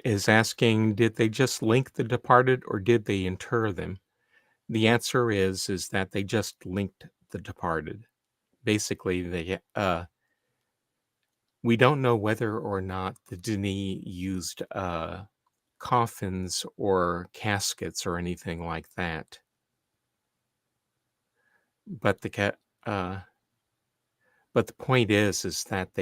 is asking, did they just link the departed or did they inter them? The answer is that they just linked the departed. Basically, we don't know whether or not the Denis used coffins or caskets or anything like that. But the point is that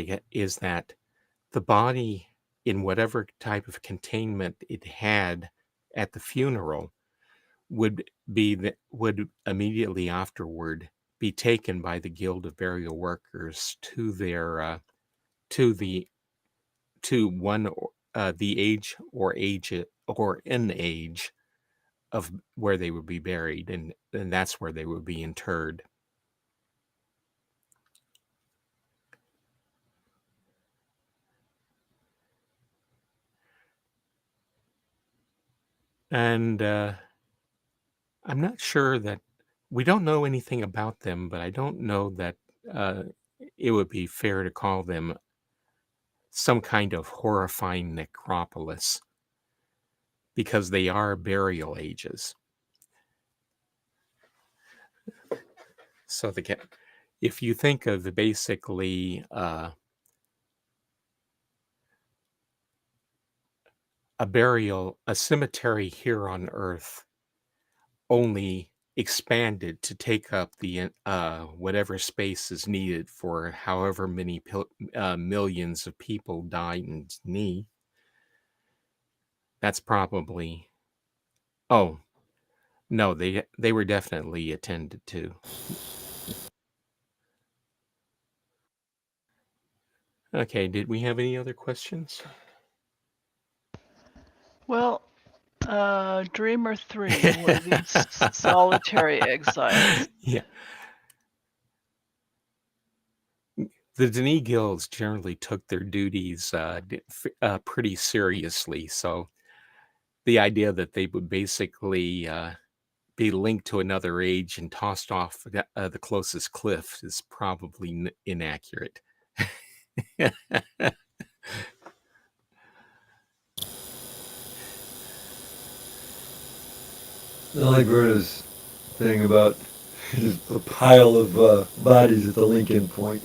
the body, in whatever type of containment it had at the funeral, would immediately afterward be taken by the Guild of Burial Workers to their the age or an age of where they would be buried, and that's where they would be interred. And I'm not sure that we don't know anything about them, but I don't know that it would be fair to call them some kind of horrifying necropolis, because they are burial ages. So if you think of basically a cemetery here on Earth only expanded to take up the whatever space is needed for however many millions of people die in Denis. That's probably. Oh no, they were definitely attended to. Okay, did we have any other questions? Well, Dreamer 3 were these solitary exiles. Yeah. The Denis guilds generally took their duties pretty seriously, so the idea that they would basically be linked to another age and tossed off the closest cliff is probably inaccurate. I like Verna's thing about just a pile of bodies at the Lincoln Point.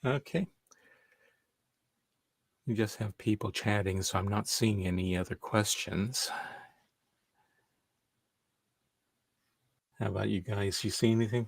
Okay. We just have people chatting, so I'm not seeing any other questions. How about you guys? You see anything?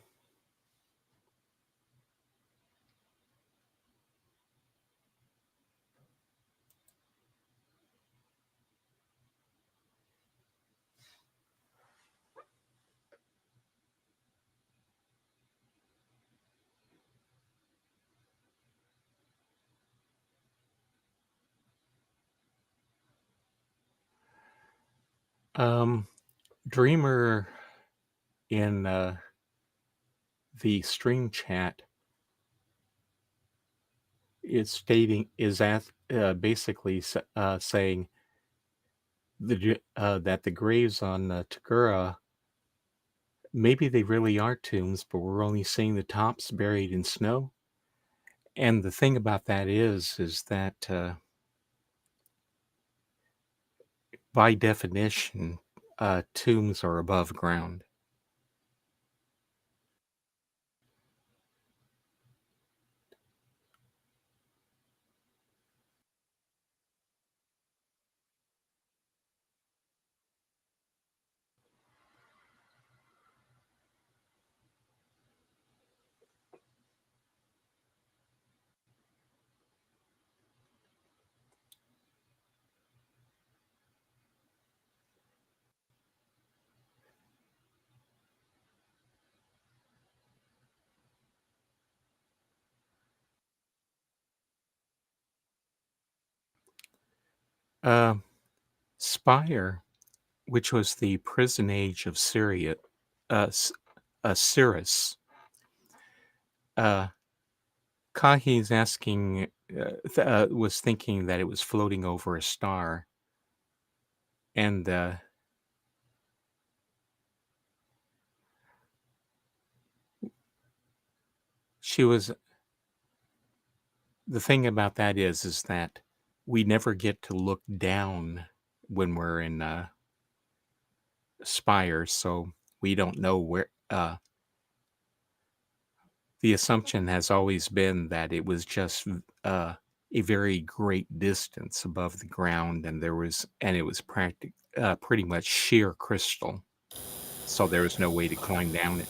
Um, Dreamer in the string chat is basically saying that the graves on Tahgira, maybe they really are tombs, but we're only seeing the tops buried in snow. And the thing about that is that by definition, tombs are above ground. Uh, Spire, which was the prison age of Syria, S- Cyrus. Kahi's was thinking that it was floating over a star, and she was. The thing about that is that we never get to look down when we're in Spire, so we don't know where. The assumption has always been that it was just a very great distance above the ground, and it was pretty much sheer crystal, so there was no way to climb down it.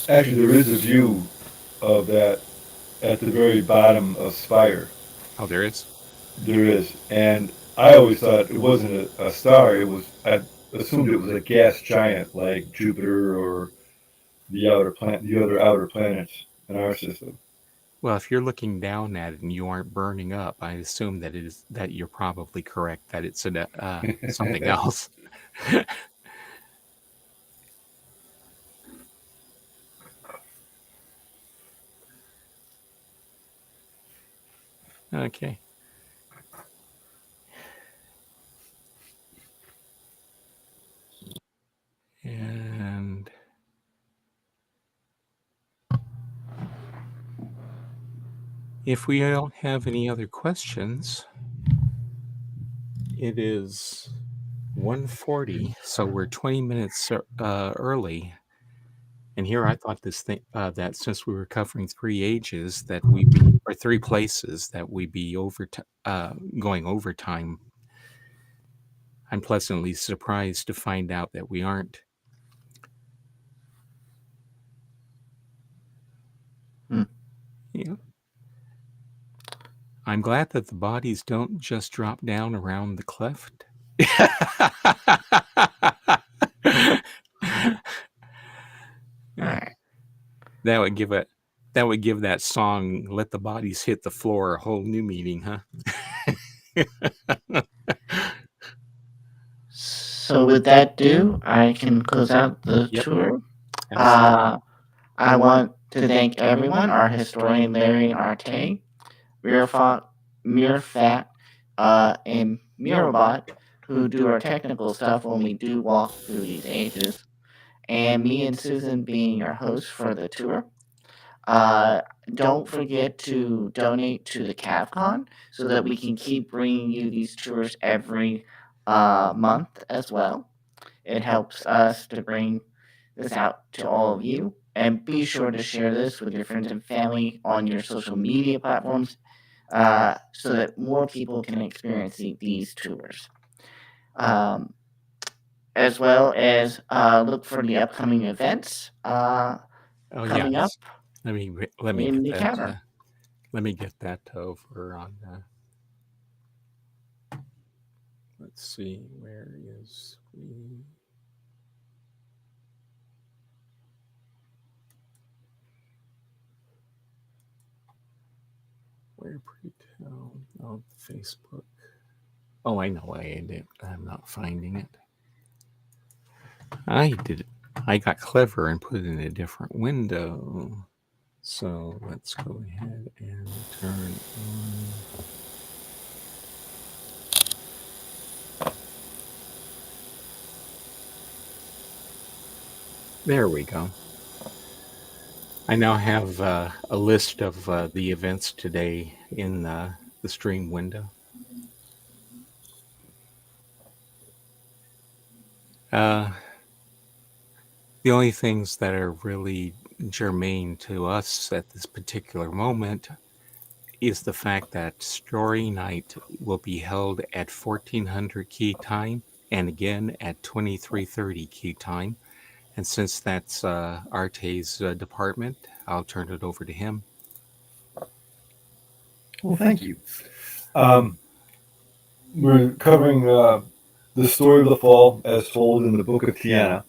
Actually, there is a view of that at the very bottom of Spire. Oh, there is. There is, and I always thought it wasn't a star. I assumed it was a gas giant like Jupiter or the other outer planets in our system. Well, if you're looking down at it and you aren't burning up, I assume that you're probably correct that it's something else. Okay. And if we don't have any other questions, it is 1:40, so we're 20 minutes early. And here I thought that since we were covering three ages, that we be or three places that we be going overtime. I'm pleasantly surprised to find out that we aren't. Hmm. Yeah. I'm glad that the bodies don't just drop down around the cleft. Yeah. Alright. That would give it that would give that song "Let the Bodies Hit the Floor" a whole new meaning, huh? So with that due, I can close out the Yep. tour. Absolutely. I want to thank everyone, our historian Larry and Arte, Mirfat, and Mirabot, who do our technical stuff when we do walk through these ages, and me and Susan being your hosts for the tour. Don't forget to donate to the CavCon so that we can keep bringing you these tours every month as well. It helps us to bring this out to all of you. and be sure to share this with your friends and family on your social media platforms so that more people can experience these tours. Um, as well as look for the upcoming events Oh coming up yes. Let me in get the that. counter. Let me get that over on. Let's see. Where is we? Where pre-tell? Oh, Facebook. Oh, I know why I did. I'm not finding it. I did. I got clever and put it in a different window. So let's go ahead and turn on. There we go. I now have a list of the events today in the stream window. Uh, the only things that are really germane to us at this particular moment is the fact that Story Night will be held at 1400 key time and again at 2330 key time. And since that's Arte's department, I'll turn it over to him. Well, thank you. Um, we're covering the story of the fall as told in the Book of Tiana.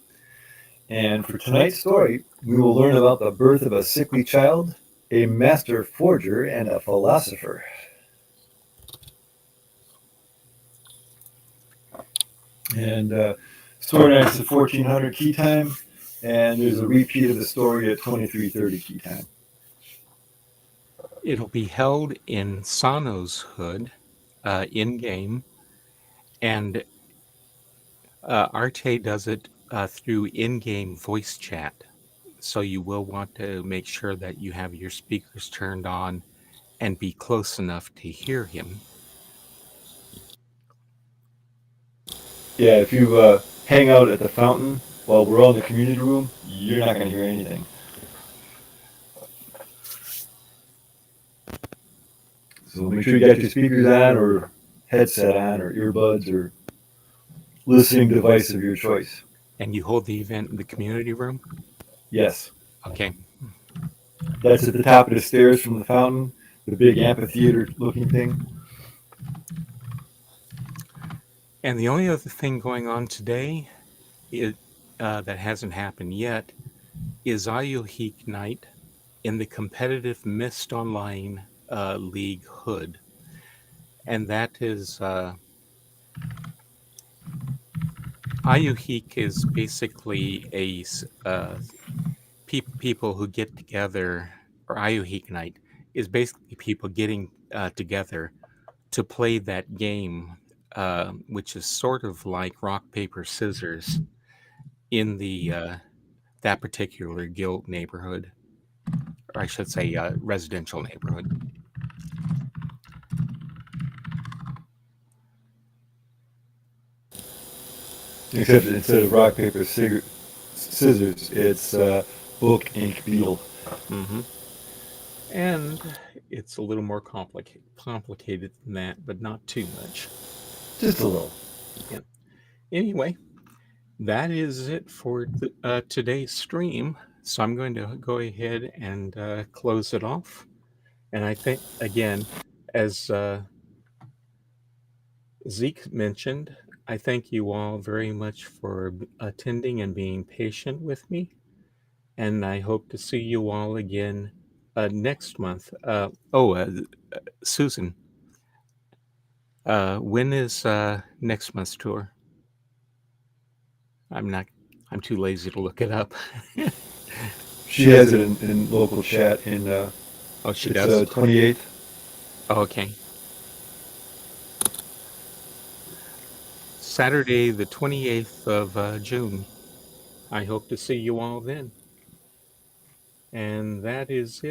And for tonight's story, we will learn about the birth of a sickly child, a master forger, and a philosopher. And story night's at 1400 key time, and there's a repeat of the story at 2330 key time. It'll be held in Sano's hood in game, and Arte does it through in game voice chat. So you will want to make sure that you have your speakers turned on and be close enough to hear him. Yeah, if you hang out at the fountain while we're all in the community room, you're not going to hear anything. So make sure you got your speakers on or headset on or earbuds or listening device of your choice. And you hold the event in the community room? Yes. Okay. That's at the top of the stairs from the fountain, the big amphitheater looking thing. And the only other thing going on today that hasn't happened yet is Ayuhik Night in the competitive Myst Online League hood. And that is Ayuhik is basically a people who get together, or Ayuhik Night is basically people getting together to play that game, which is sort of like rock paper scissors in the that particular guild neighborhood, or I should say residential neighborhood. Except instead of rock, paper, scissors, it's book, ink, beetle. Mm-hmm. And it's a little more complicated than that, but not too much. Just a little. Yeah. Anyway, that is it for today's stream. So I'm going to go ahead and close it off. And I think, again, as Zeke mentioned, I thank you all very much for attending and being patient with me. And I hope to see you all again next month. Susan, when is next month's tour? I'm not. I'm too lazy to look it up. She has it in local chat. Oh, she It's does. 28th. Oh, okay. Saturday, the 28th of June. I hope to see you all then. And that is it.